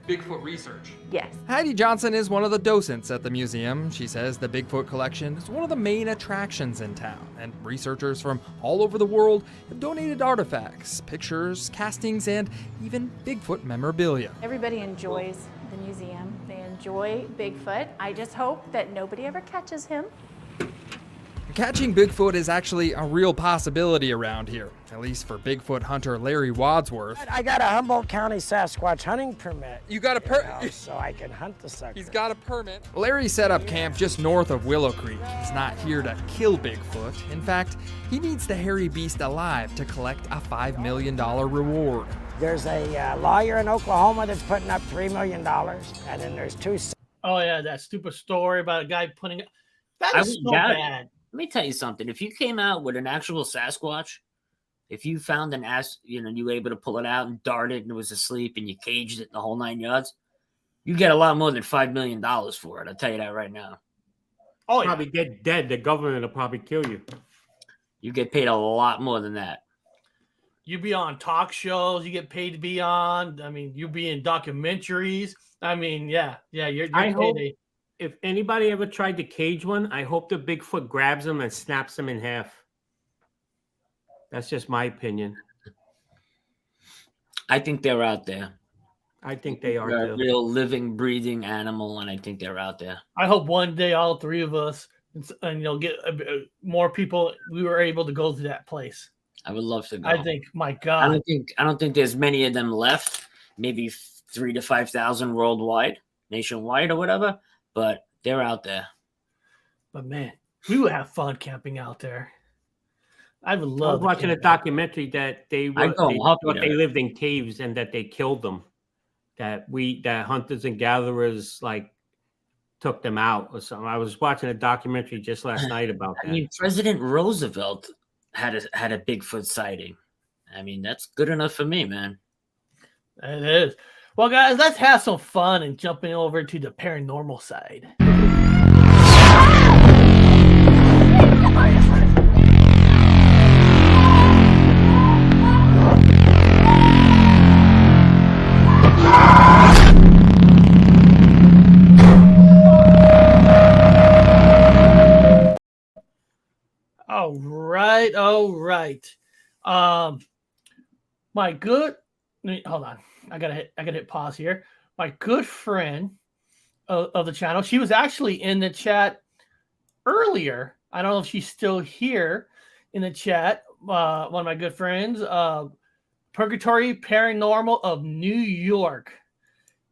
Bigfoot research. Yes. Heidi Johnson is one of the docents at the museum. She says the Bigfoot collection is one of the main attractions in town, and researchers from all over the world have donated artifacts, pictures, castings, and even Bigfoot memorabilia. Everybody enjoys the museum. They enjoy Bigfoot. I just hope that nobody ever catches him. Catching Bigfoot is actually a real possibility around here, at least for Bigfoot hunter Larry Wadsworth. I got a Humboldt County Sasquatch hunting permit. You got a permit? So I can hunt the sucker. He's got a permit. Larry set up camp just north of Willow Creek. He's not here to kill Bigfoot. In fact, he needs the hairy beast alive to collect a $5 million reward. There's a lawyer in Oklahoma that's putting up $3 million, and then there's two. Oh yeah, that stupid story about a guy putting it. That is so bad. Let me tell you something. If you came out with an actual Sasquatch, if you found an ass, you were able to pull it out and dart it and it was asleep and you caged it the whole 9 yards, you get a lot more than $5 million for it. I'll tell you that right now. Oh, probably get dead. The government will probably kill you. You get paid a lot more than that. You be on talk shows. You get paid to be on. I mean, you be in documentaries. I mean, yeah. You're I hope paid. if anybody ever tried to cage one, I hope the Bigfoot grabs them and snaps them in half. That's just my opinion. I think they're out there. I think they are They're too. a real living, breathing animal, and I think they're out there. I hope one day all three of us and get more people. We were able to go to that place. I would love to go. I think, my God, I don't think there's many of them left. Maybe 3,000 to 5,000 worldwide, nationwide, or whatever. But they're out there. But man, we would have fun camping out there. I would I was love. watching a documentary that they thought they lived in caves and that they killed them. That hunters and gatherers like took them out or something. I was watching a documentary just last night about that. I mean, President Roosevelt had a Bigfoot sighting. I mean, that's good enough for me, man. It is. Well, guys, let's have some fun and jumping over to the paranormal side. All right. My good. Hold on. I gotta hit pause here. My good friend of the channel. She was actually in the chat earlier. I don't know if she's still here in the chat. One of my good friends, Purgatory Paranormal of New York.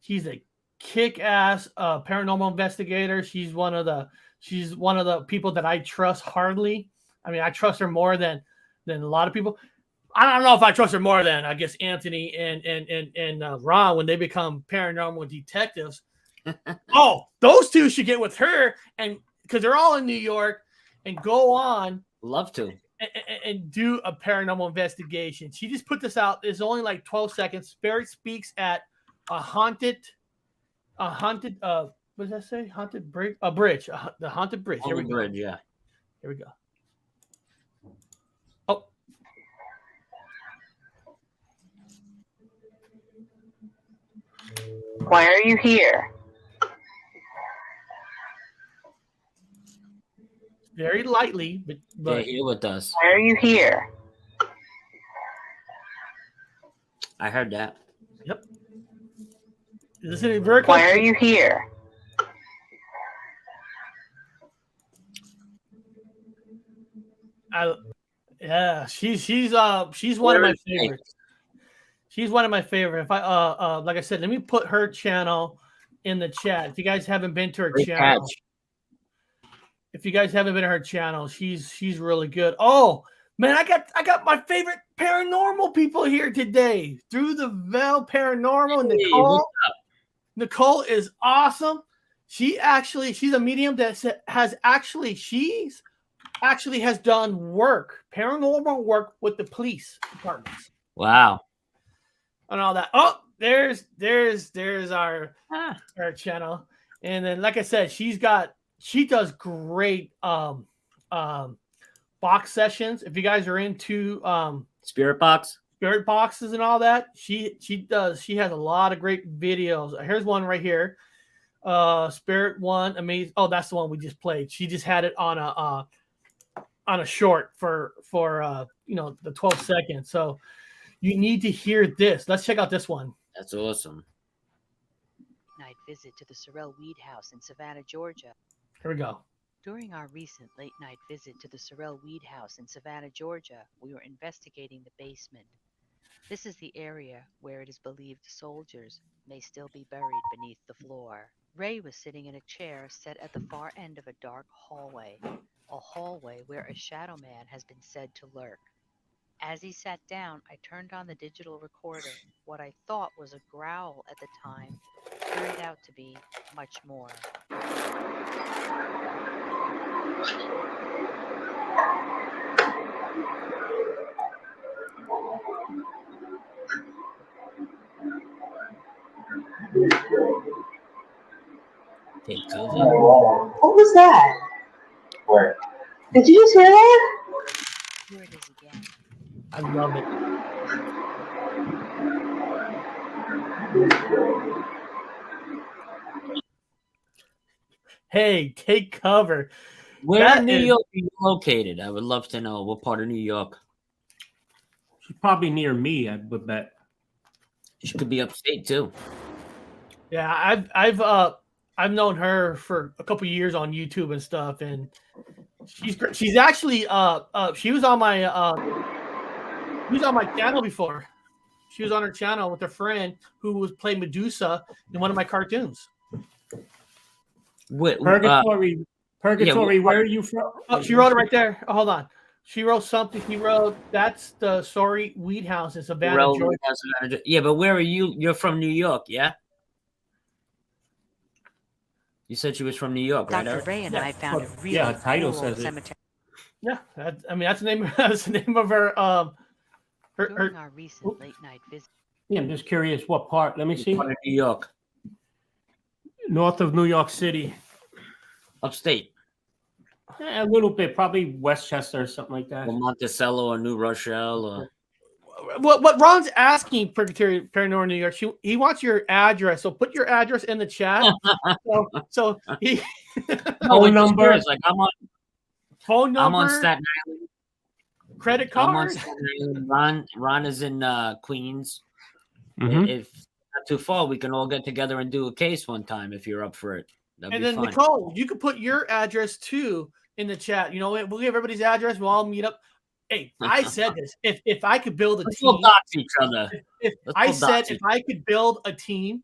She's a kick-ass paranormal investigator. She's one of the people that I trust hardly. I mean, I trust her more than a lot of people. I don't know if I trust her more than, I guess, Anthony and Ron when they become paranormal detectives. Oh, those two should get with her, and because they're all in New York, and go on. Love to. And do a paranormal investigation. She just put this out. It's only like 12 seconds. Spirit speaks at a haunted. What does that say? Haunted bridge. A bridge. The haunted bridge. Here we go. Bridge, yeah. Here we go. Oh. Why are you here? Very lightly, but yeah, hear what does. Why are you here? I heard that. Yep. Listen, very close. Why are you here? Yeah, she's one of my favorites. She's one of my favorite. If I like I said, let me put her channel in the chat. If you guys haven't been to her channel, she's really good. Oh man, I got my favorite paranormal people here today through the veil paranormal. Nicole. Nicole is awesome. She's a medium that has done paranormal work with the police departments. Wow. And all that. Oh, there's our channel. And then, like I said, she does great box sessions. If you guys are into spirit boxes and all that, she has a lot of great videos. Here's one right here. Spirit one, amazing. Oh, that's the one we just played. She just had it on a short for the 12 seconds. So you need to hear this. Let's check out this one. That's awesome. Night visit to the Sorrel Weed House in Savannah, Georgia. Here we go. During our recent late night visit to the Sorrel Weed House in Savannah, Georgia, we were investigating the basement. This is the area where it is believed soldiers may still be buried beneath the floor. Ray was sitting in a chair set at the far end of a dark hallway, a hallway where a shadow man has been said to lurk. As he sat down, I turned on the digital recorder. What I thought was a growl at the time turned out to be much more. What was that? Where? Did you just hear that? Here it is again. I love it. Hey, take cover. Where in New York are you located? I would love to know what part of New York. She's probably near me, I would bet. She could be upstate too. Yeah, I've known her for a couple years on YouTube and stuff, and she's great. She's actually she was on my channel before. She was on her channel with a friend who was playing Medusa in one of my cartoons. Purgatory Purgatory, where are you from? Oh, she wrote it right there. Oh, hold on. She wrote something. She wrote, that's the Sorry Weed House in Savannah, Georgia. Yeah, but where are you? You're from New York, yeah? You said she was from New York, right? Dr. Ray and I found a really title cool says cemetery. Yeah, that's the name. That's the name of her. During our recent late night visit. Yeah, I'm just curious what part. Let me see. Part of New York. North of New York City. Upstate. Yeah, a little bit, probably Westchester or something like that. Or Monticello or New Rochelle or... What Ron's asking, Purgatory Paranormal New York, he wants your address. So put your address in the chat. so he phone number. Like phone number. I'm on Staten Island. Credit card. I'm on Staten Island. Ron is in Queens. Mm-hmm. If not too far, we can all get together and do a case one time if you're up for it. That'd and be then fun. Nicole, you can put your address too in the chat. You know, we'll give everybody's address. We'll all meet up. Hey, I said this. If I could build a Let's team, all dox each other. If I could build a team,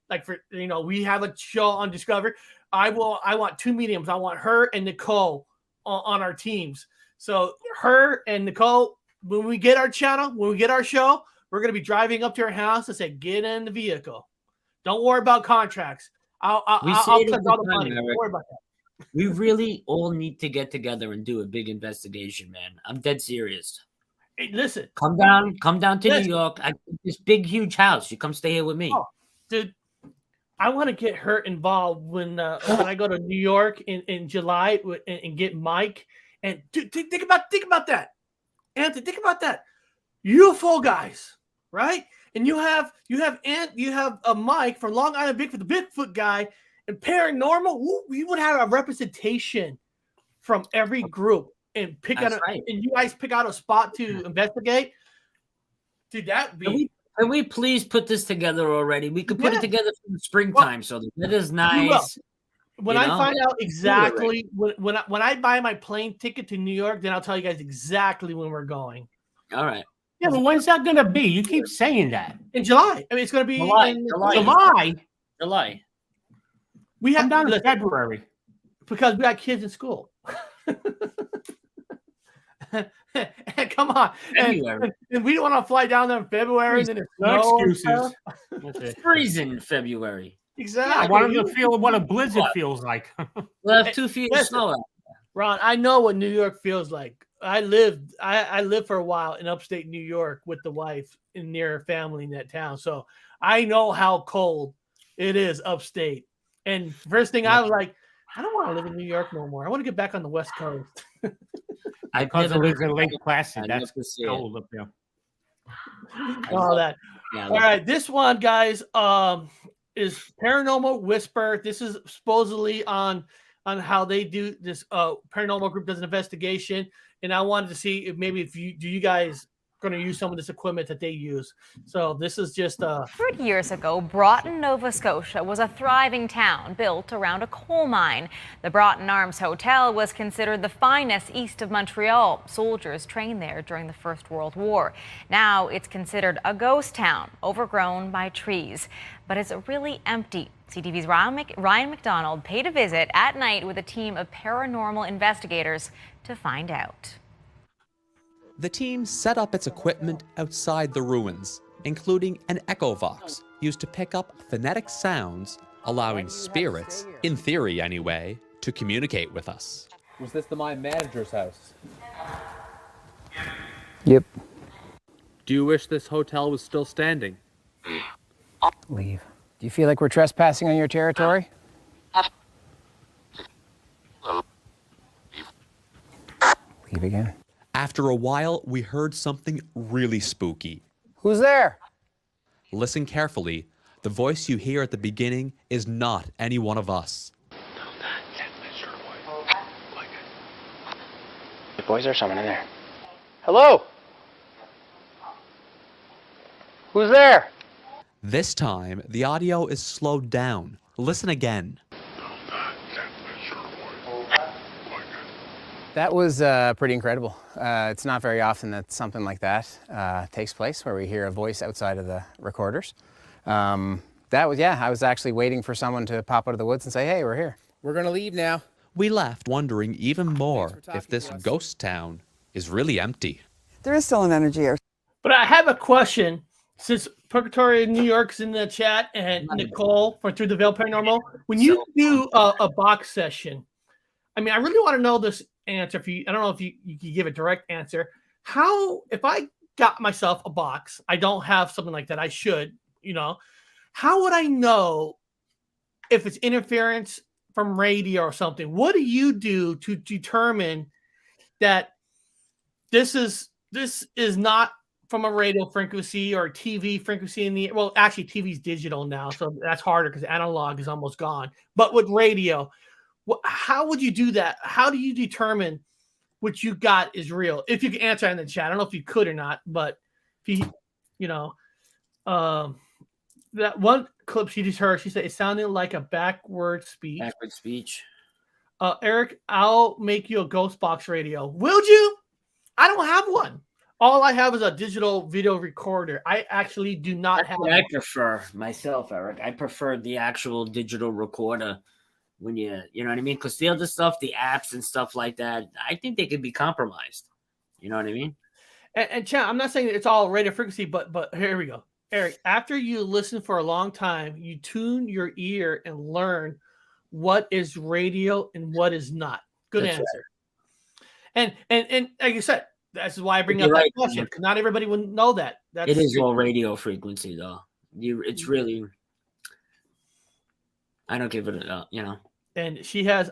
like for we have a show on Discovery. I want 2 mediums. I want her and Nicole on our teams. So her and Nicole, when we get our channel, when we get our show, we're gonna be driving up to her house and say, "Get in the vehicle. Don't worry about contracts. I'll touch all the money. Don't worry about that." We really all need to get together and do a big investigation, man. I'm dead serious. Hey, listen. Come down to New York. I this big, huge house. You come stay here with me. Oh, dude, I want to get her involved when I go to New York in July and get Mike. And dude, think about that, Anthony. Think about that. UFO guys, right? And you have a Mike from Long Island Bigfoot, the Bigfoot guy. And paranormal, we would have a representation from every group and and you guys pick out a spot to investigate. Dude, that be. Can we please put this together already? We could put it together for the springtime, so that is nice. When I find out exactly when I buy my plane ticket to New York, then I'll tell you guys exactly when we're going. All right. Yeah, but when's that gonna be? You keep saying that. In July. I mean, it's gonna be in July. We have down in February because we got kids in school. Come on, and we don't want to fly down there in February. And then it's no excuses. Freezing in February. Exactly. Yeah, I want them to feel what a blizzard feels like. We'll have 2 feet of snow out. Ron, I know what New York feels like. I lived for a while in upstate New York with the wife and near her family in that town, so I know how cold it is upstate. And first thing I was like, I don't want to live in New York no more. I want to get back on the West Coast. I live in Lake Placid. That's cold up there. All that. Yeah, all right, this one, guys, is Paranormal Whisper. This is supposedly on how they do this. Paranormal group does an investigation, and I wanted to see if you guys going to use some of this equipment that they use. So this is just 100 years ago, Broughton, Nova Scotia was a thriving town built around a coal mine. The Broughton Arms Hotel was considered the finest east of Montreal. Soldiers trained there during the First World War. Now it's considered a ghost town, overgrown by trees. But it's really empty. CTV's Ryan McDonald paid a visit at night with a team of paranormal investigators to find out. The team set up its equipment outside the ruins, including an echo vox used to pick up phonetic sounds, allowing spirits, in theory anyway, to communicate with us. Was this the mine manager's house? Yep. Do you wish this hotel was still standing? Leave. Do you feel like we're trespassing on your territory? Leave again. After a while, we heard something really spooky. Who's there? Listen carefully. The voice you hear at the beginning is not any one of us. Boys, there's someone in there. Hello? Who's there? This time, the audio is slowed down. Listen again. That was pretty incredible. It's not very often that something like that takes place, where we hear a voice outside of the recorders. I was actually waiting for someone to pop out of the woods and say, hey, we're here. We're gonna leave now. We left wondering even more if this ghost town is really empty. There is still an energy here. But I have a question. Since Purgatory New York's in the chat and Nicole from Through the Veil Paranormal, when you do a box session, I mean, I really want to know this answer. I don't know if you can give a direct answer. How, if I got myself a box, I don't have something like that. I should, how would I know if it's interference from radio or something? What do you do to determine that this is not from a radio frequency or TV frequency in the, well, actually TV's digital now, so that's harder because analog is almost gone. But with radio, how would you do that? How do you determine what you got is real? If you can answer in the chat, I don't know if you could or not, but if that one clip she just heard, she said it sounded like a backward speech. Backward speech. Eric, I'll make you a ghost box radio. Will you? I don't have one. All I have is a digital video recorder. I actually do not have. I prefer myself, Eric. I prefer the actual digital recorder when you know what I mean? Because the other stuff, the apps and stuff like that, I think they could be compromised. You know what I mean? And Chan, I'm not saying it's all radio frequency, but here we go. Eric, after you listen for a long time, you tune your ear and learn what is radio and what is not. Good answer. Right. And like you said, that's why I bring up that question, because not everybody would know that. It is all radio frequency, though. It's really, I don't give it up, And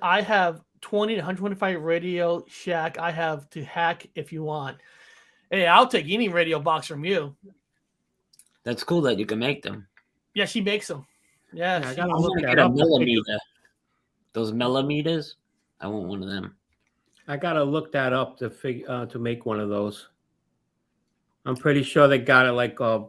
I have 20 to 125 Radio Shack. I have to hack if you want. Hey, I'll take any radio box from you. That's cool that you can make them. Yeah, she makes them. Yeah, I gotta look at a millimeter. Those millimeters, I want one of them. I gotta look that up to make one of those. I'm pretty sure they got it like a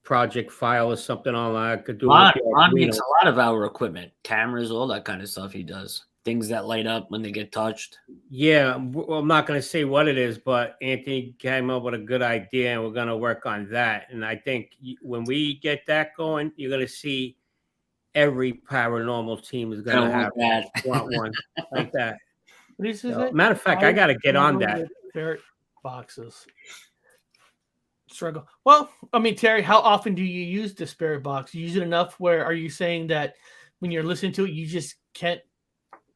project file or something online. I could do. Ron makes a lot of our equipment, cameras, all that kind of stuff. He does things that light up when they get touched. Yeah, well, I'm not gonna say what it is, but Anthony came up with a good idea, and we're gonna work on that. And I think when we get that going, you're gonna see every paranormal team is gonna have one like that. Matter of fact, I got to get on that. Ferret boxes. Struggle. Well, I mean, Terry, how often do you use the spirit box? You use it enough where are you saying that when you're listening to it, you just can't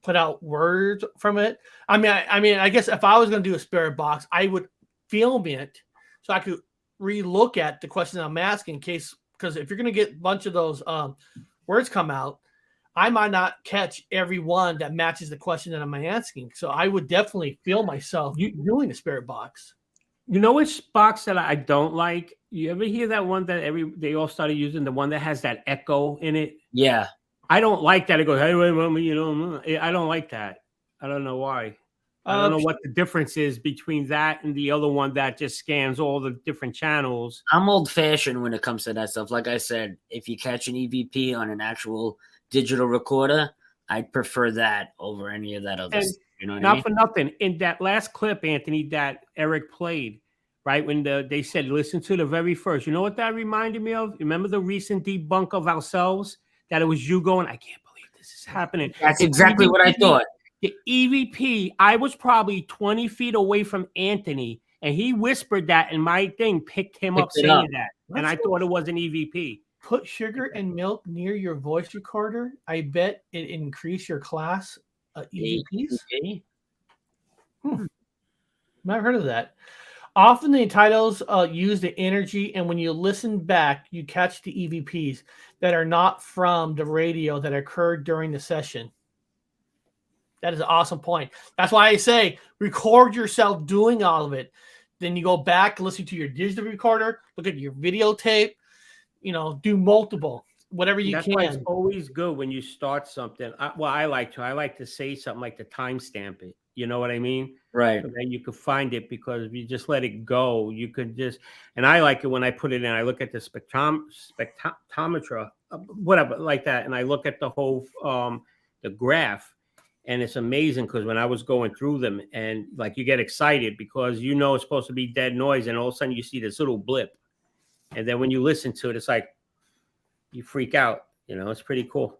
put out words from it? I mean, I guess if I was going to do a spirit box, I would film it so I could re-look at the question I'm asking in case, because if you're going to get a bunch of those words come out, I might not catch every one that matches the question that I'm asking. So I would definitely feel myself doing the spirit box. You know which box that I don't like? You ever hear that one that they all started using, the one that has that echo in it? Yeah. I don't like that. It goes, hey, wait, I don't like that. I don't know why. I don't know what the difference is between that and the other one that just scans all the different channels. I'm old fashioned when it comes to that stuff. Like I said, if you catch an EVP on an actual digital recorder, I'd prefer that over any of that other stuff. You know what I mean? Not for nothing. In that last clip, Anthony, that Eric played, right, when they said, listen to the very first, you know what that reminded me of? Remember the recent debunk of ourselves? That it was you going, I can't believe this is happening. That's exactly what I thought. The EVP, I was probably 20 feet away from Anthony, and he whispered that, and my thing picked him up saying that. And I thought it was an EVP. Put sugar and milk near your voice recorder. I bet it increase your class EVPs. I've heard of that. Often the titles use the energy, and when you listen back, you catch the EVPs that are not from the radio that occurred during the session. That is an awesome point. That's why I say record yourself doing all of it. Then you go back, listen to your digital recorder, look at your videotape, do multiple, whatever you can. That's why it's always good when you start something. I like to say something like to timestamp it. You know what I mean? Right. So then you could find it, because if you just let it go, you could just, and I like it when I put it in, I look at the spectrometer, whatever, like that. And I look at the whole, the graph, and it's amazing because when I was going through them, and like you get excited because it's supposed to be dead noise, and all of a sudden you see this little blip. And then when you listen to it, it's like you freak out. It's pretty cool.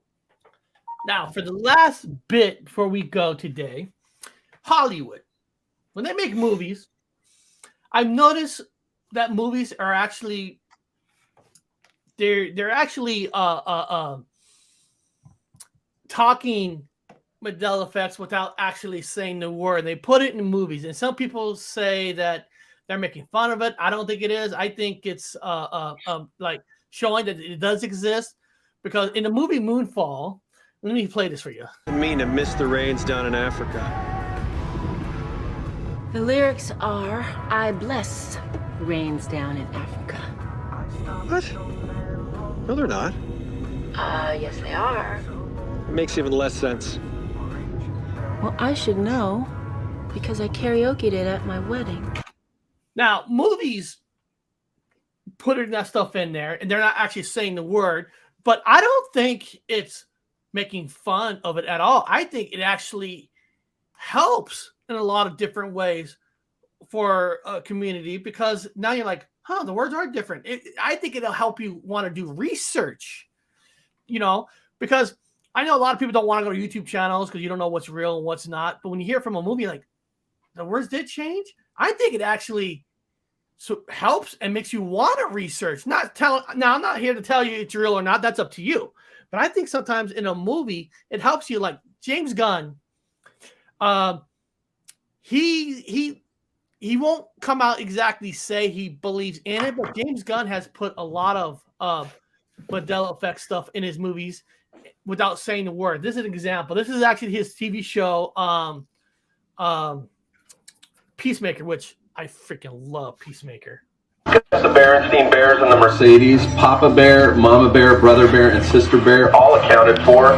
Now, for the last bit before we go today, Hollywood, when they make movies, I've noticed that movies are actually they're actually talking Mandela effects without actually saying the word. They put it in movies, and some people say that they're making fun of it. I don't think it is. I think it's like showing that it does exist, because in the movie Moonfall, let me play this for you. I mean to miss the rains down in Africa. The lyrics are, I bless the rains down in Africa. What? No, they're not. Yes they are. It makes even less sense. Well, I should know, because I karaoke'd it at my wedding. Now, movies putting that stuff in there, and they're not actually saying the word, but I don't think it's making fun of it at all. I think it actually helps in a lot of different ways for a community, because now you're like, huh, the words are different. I think it'll help you want to do research, because I know a lot of people don't want to go to YouTube channels because you don't know what's real and what's not. But when you hear from a movie like the words did change, I think it actually helps and makes you want to research. Now, I'm not here to tell you it's real or not. That's up to you. But I think sometimes in a movie, it helps you. Like James Gunn, he won't come out exactly say he believes in it, but James Gunn has put a lot of Mandela Effect stuff in his movies without saying the word. This is an example. This is actually his TV show, Peacemaker, which I freaking love Peacemaker. The Berenstein Bears and the Mercedes, Papa Bear, Mama Bear, Brother Bear, and Sister Bear, all accounted for.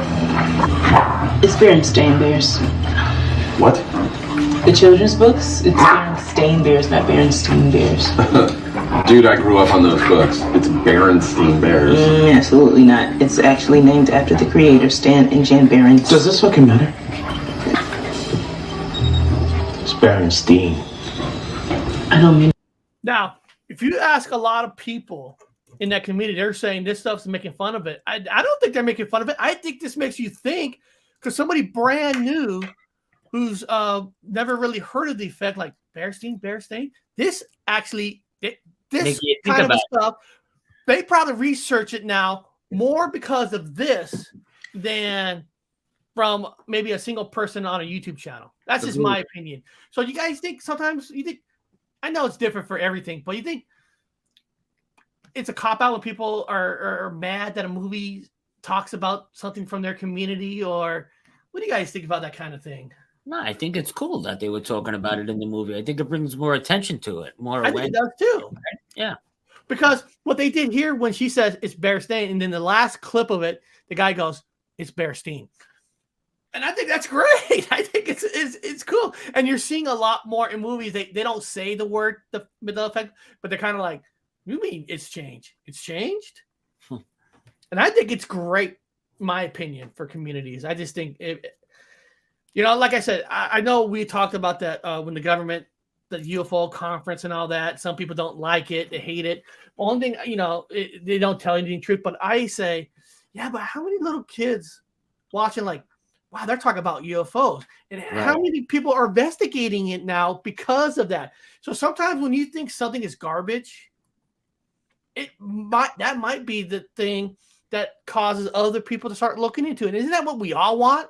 It's Berenstain Bears. What? The children's books, it's Berenstain Bears, not Berenstein Bears. Dude, I grew up on those books. It's Berenstein Bears. Absolutely not. It's actually named after the creator, Stan and Jan Berens. Does this fucking matter? It's Berenstein. I don't mean. Now, if you ask a lot of people in that community, they're saying this stuff's making fun of it. I don't think they're making fun of it. I think this makes you think, because somebody brand new who's never really heard of the effect, like Berenstein, this actually, this kind of stuff, they probably research it now more because of this than from maybe a single person on a YouTube channel. That's just my opinion. So you guys think sometimes, I know it's different for everything, but you think it's a cop-out when people are mad that a movie talks about something from their community? Or what do you guys think about that kind of thing? No, I think it's cool that they were talking about it in the movie. I think it brings more attention to it. I think it does too. Yeah. Because what they did here when she says it's Berenstein, and then the last clip of it, the guy goes, it's Berenstein. And I think that's great. I think it's cool. And you're seeing a lot more in movies. They don't say the word, the Mandela Effect, but they're kind of like, you mean it's changed? It's changed? And I think it's great, my opinion, for communities. I just think like I said, I know we talked about that when the government, the UFO conference and all that. Some people don't like it. They hate it. Only thing, they don't tell anything truth. But I say, yeah, but how many little kids watching like, wow, they're talking about UFOs. And how many people are investigating it now because of that? So sometimes when you think something is garbage, that might be the thing that causes other people to start looking into it. Isn't that what we all want?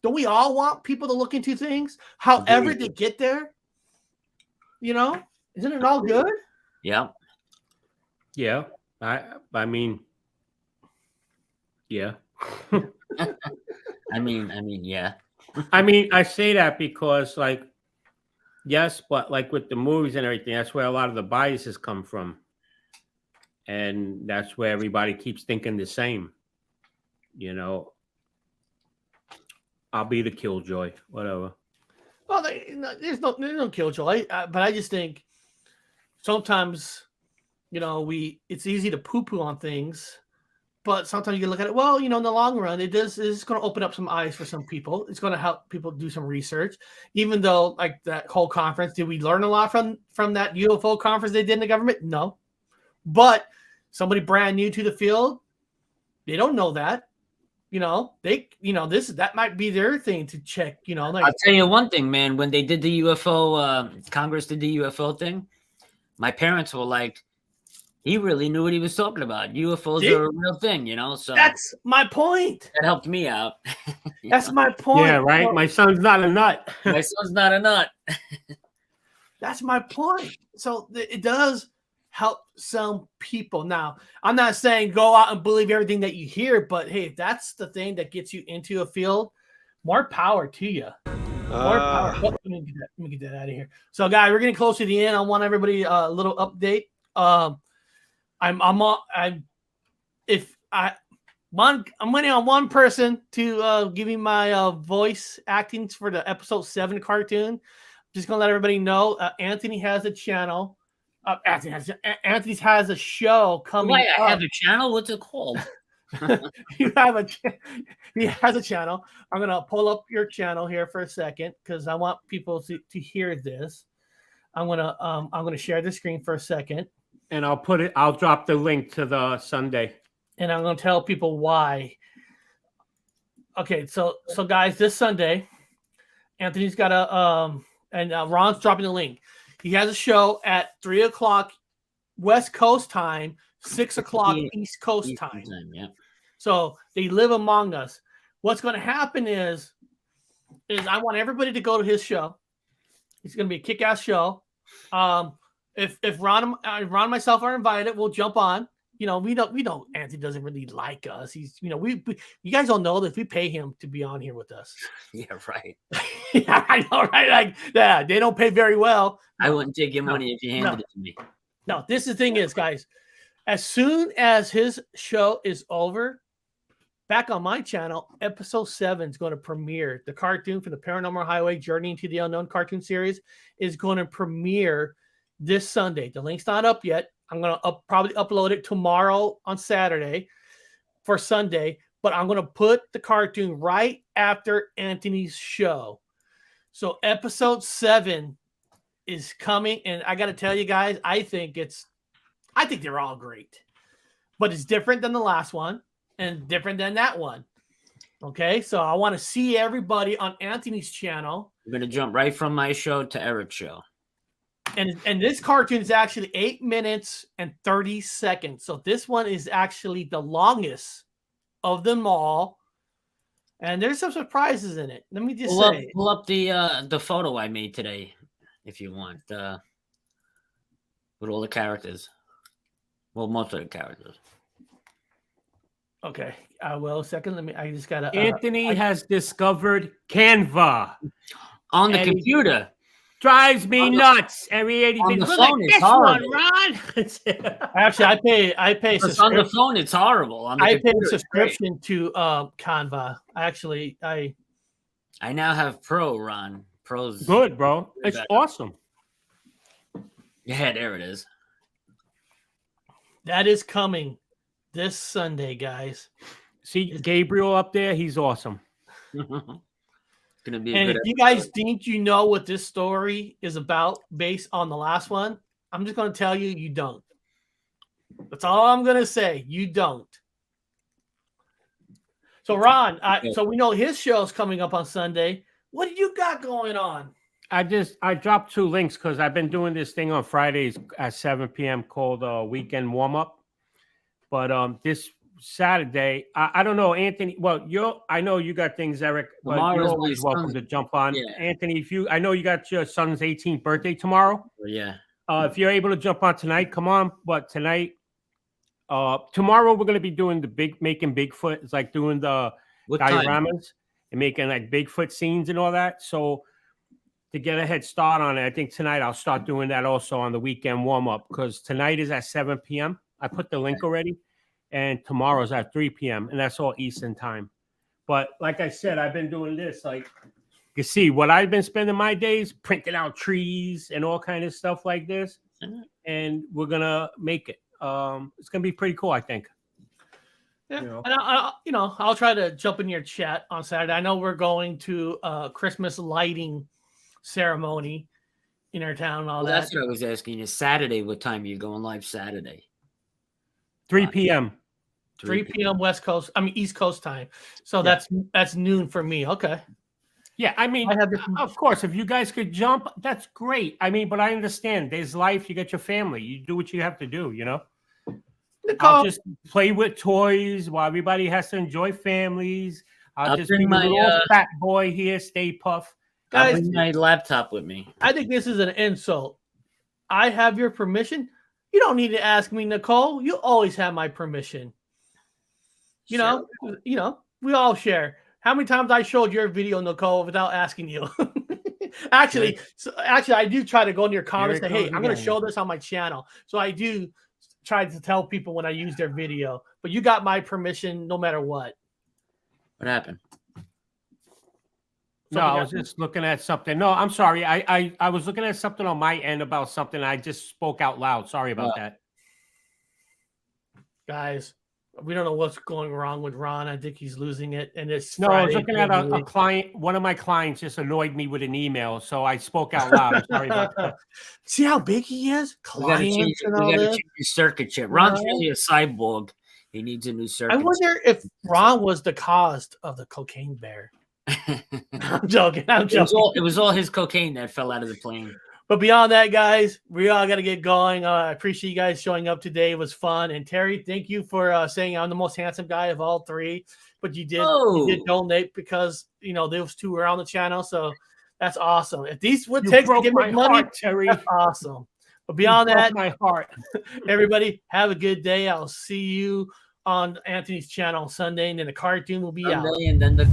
Don't we all want people to look into things, however they get there? Isn't it all good? Yeah. Yeah. I mean, yeah. I mean, yeah. I mean, I say that because, like, yes, but like with the movies and everything, that's where a lot of the biases come from. And that's where everybody keeps thinking the same. I'll be the killjoy, whatever. Well, there's no killjoy, but I just think sometimes, it's easy to poo-poo on things. But sometimes you look at it, well, in the long run, it's going to open up some eyes for some people. It's going to help people do some research. Even though, like that whole conference, did we learn a lot from that UFO conference they did in the government? No. But somebody brand new to the field, they don't know that. that might be their thing to check. Like I'll tell you one thing, man. When they did the UFO, Congress did the UFO thing. My parents were like, he really knew what he was talking about. UFOs are a real thing, So that's my point. That helped me out. That's my point. Yeah, right. My son's not a nut. My son's not a nut. That's my point. So it does help some people. Now, I'm not saying go out and believe everything that you hear, but hey, if that's the thing that gets you into a field, more power to you. More power. Oh, let me get that out of here. So, guys, we're getting close to the end. I want everybody a little update. I'm waiting on one person to give me my voice acting for the episode 7 cartoon. Just gonna let everybody know. Anthony has a channel. Anthony has a show coming. Why I have a channel? What's it called? He has a channel. I'm gonna pull up your channel here for a second because I want people to hear this. I'm gonna share the screen for a second, and I'll drop the link to the Sunday, and I'm gonna tell people why. Okay, so guys, this Sunday, Anthony's got and Ron's dropping the link. He has a show at 3:00 West Coast time, 6:00 East Coast time. Yeah. So they live among us. What's going to happen is I want everybody to go to his show. It's going to be a kick-ass show. If Ron and myself are invited, we'll jump on. We don't. Anthony doesn't really like us. He's, we you guys all know that we pay him to be on here with us. Yeah, right. Yeah, I know, right? Like, yeah, they don't pay very well. I wouldn't take your money if you handed it to me. No, the thing is, guys, as soon as his show is over, back on my channel, episode 7 is going to premiere. The cartoon for the Paranormal Highway Journey into the Unknown cartoon series is going to premiere this Sunday. The link's not up yet. I'm going to probably upload it tomorrow on Saturday for Sunday, but I'm going to put the cartoon right after Anthony's show. So episode 7 is coming, and I got to tell you guys, I think they're all great, but it's different than the last one and different than that one. Okay, so I want to see everybody on Anthony's channel. We're going to jump right from my show to Eric's show. And this cartoon is actually 8 minutes and 30 seconds. So this one is actually the longest of them all. And there's some surprises in it. Let me just say. Pull up the photo I made today, if you want, with all the characters. Well, most of the characters. Okay, I will. Second, I just gotta. Anthony has discovered Canva on the computer. Drives me nuts. Every 80 on minutes. The phone, it's horrible. Ron. Actually, I pay. On the phone, it's horrible. I pay a subscription to Canva. I now have Pro, Ron. Pro's good, bro. It's awesome. Yeah, there it is. That is coming this Sunday, guys. See Gabriel up there? He's awesome. Gonna be and if you guys think you know what this story is about based on the last one, I'm just going to tell you, you don't. That's all I'm going to say. You don't. So, Ron, so we know his show is coming up on Sunday. What do you got going on? I dropped 2 links because I've been doing this thing on Fridays at 7 p.m. called Weekend Warm Up. But this Saturday, I don't know, Anthony. Well, I know you got things, Eric. But you're always welcome to jump on, Anthony. I know you got your son's 18th birthday tomorrow. Yeah. If you're able to jump on tonight, come on. But tonight, tomorrow we're gonna be doing making Bigfoot. It's like doing the dioramas and making like Bigfoot scenes and all that. So to get a head start on it, I think tonight I'll start doing that also on the weekend warm up because tonight is at 7 p.m. I put the link already. And tomorrow's at 3 p.m. and that's all Eastern time. But like I said, I've been doing this. Like you see, what I've been spending my days printing out trees and all kind of stuff like this, and we're gonna make it. It's gonna be pretty cool, I think. Yeah, and I'll try to jump in your chat on Saturday. I know we're going to a Christmas lighting ceremony in our town and all that. That's what I was asking you. Saturday, what time are you going live Saturday? 3 p.m. 3 p.m. West Coast. I mean East Coast time. So Yeah. that's noon for me. Okay. Yeah, I mean, of course, if you guys could jump, that's great. I mean, but I understand. There's life. You get your family. You do what you have to do. You know. I'll just play with toys while everybody has to enjoy families. I'll just bring be my my little fat boy here, stay puff. I'll bring my laptop with me. I think this is an insult. I have your permission. You don't need to ask me, Nicole. You always have my permission. You know, we all share. How many times I showed your video, Nicole, without asking you? Actually, I do try to go in your comments and say, hey, I'm going to show this on my channel. So I do try to tell people when I use their video. But you got my permission no matter what. What happened? No, I was just looking at something. No, I'm sorry. I was looking at something on my end about something. I just spoke out loud. Sorry about that. Guys, we don't know what's going wrong with Ron. I think he's losing it. And it's no, I was looking at a client. One of my clients just annoyed me with an email, so I spoke out loud. I'm sorry about that. See how big he is? Clients and all we gotta this. change his circuit chip. Ron's really a cyborg. He needs a new circuit. I wonder if Ron was the cause of the cocaine bear. I'm joking. It was all his cocaine that fell out of the plane. But beyond that, guys, we all got to get going. I appreciate you guys showing up today. It was fun. And Terry, thank you for saying I'm the most handsome guy of all three. But you did donate because, those two were on the channel. So that's awesome. If these would take to give me money, Terry. That's awesome. But beyond that, my heart. Everybody have a good day. I'll see you on Anthony's channel on Sunday. And then the cartoon will be out. And then the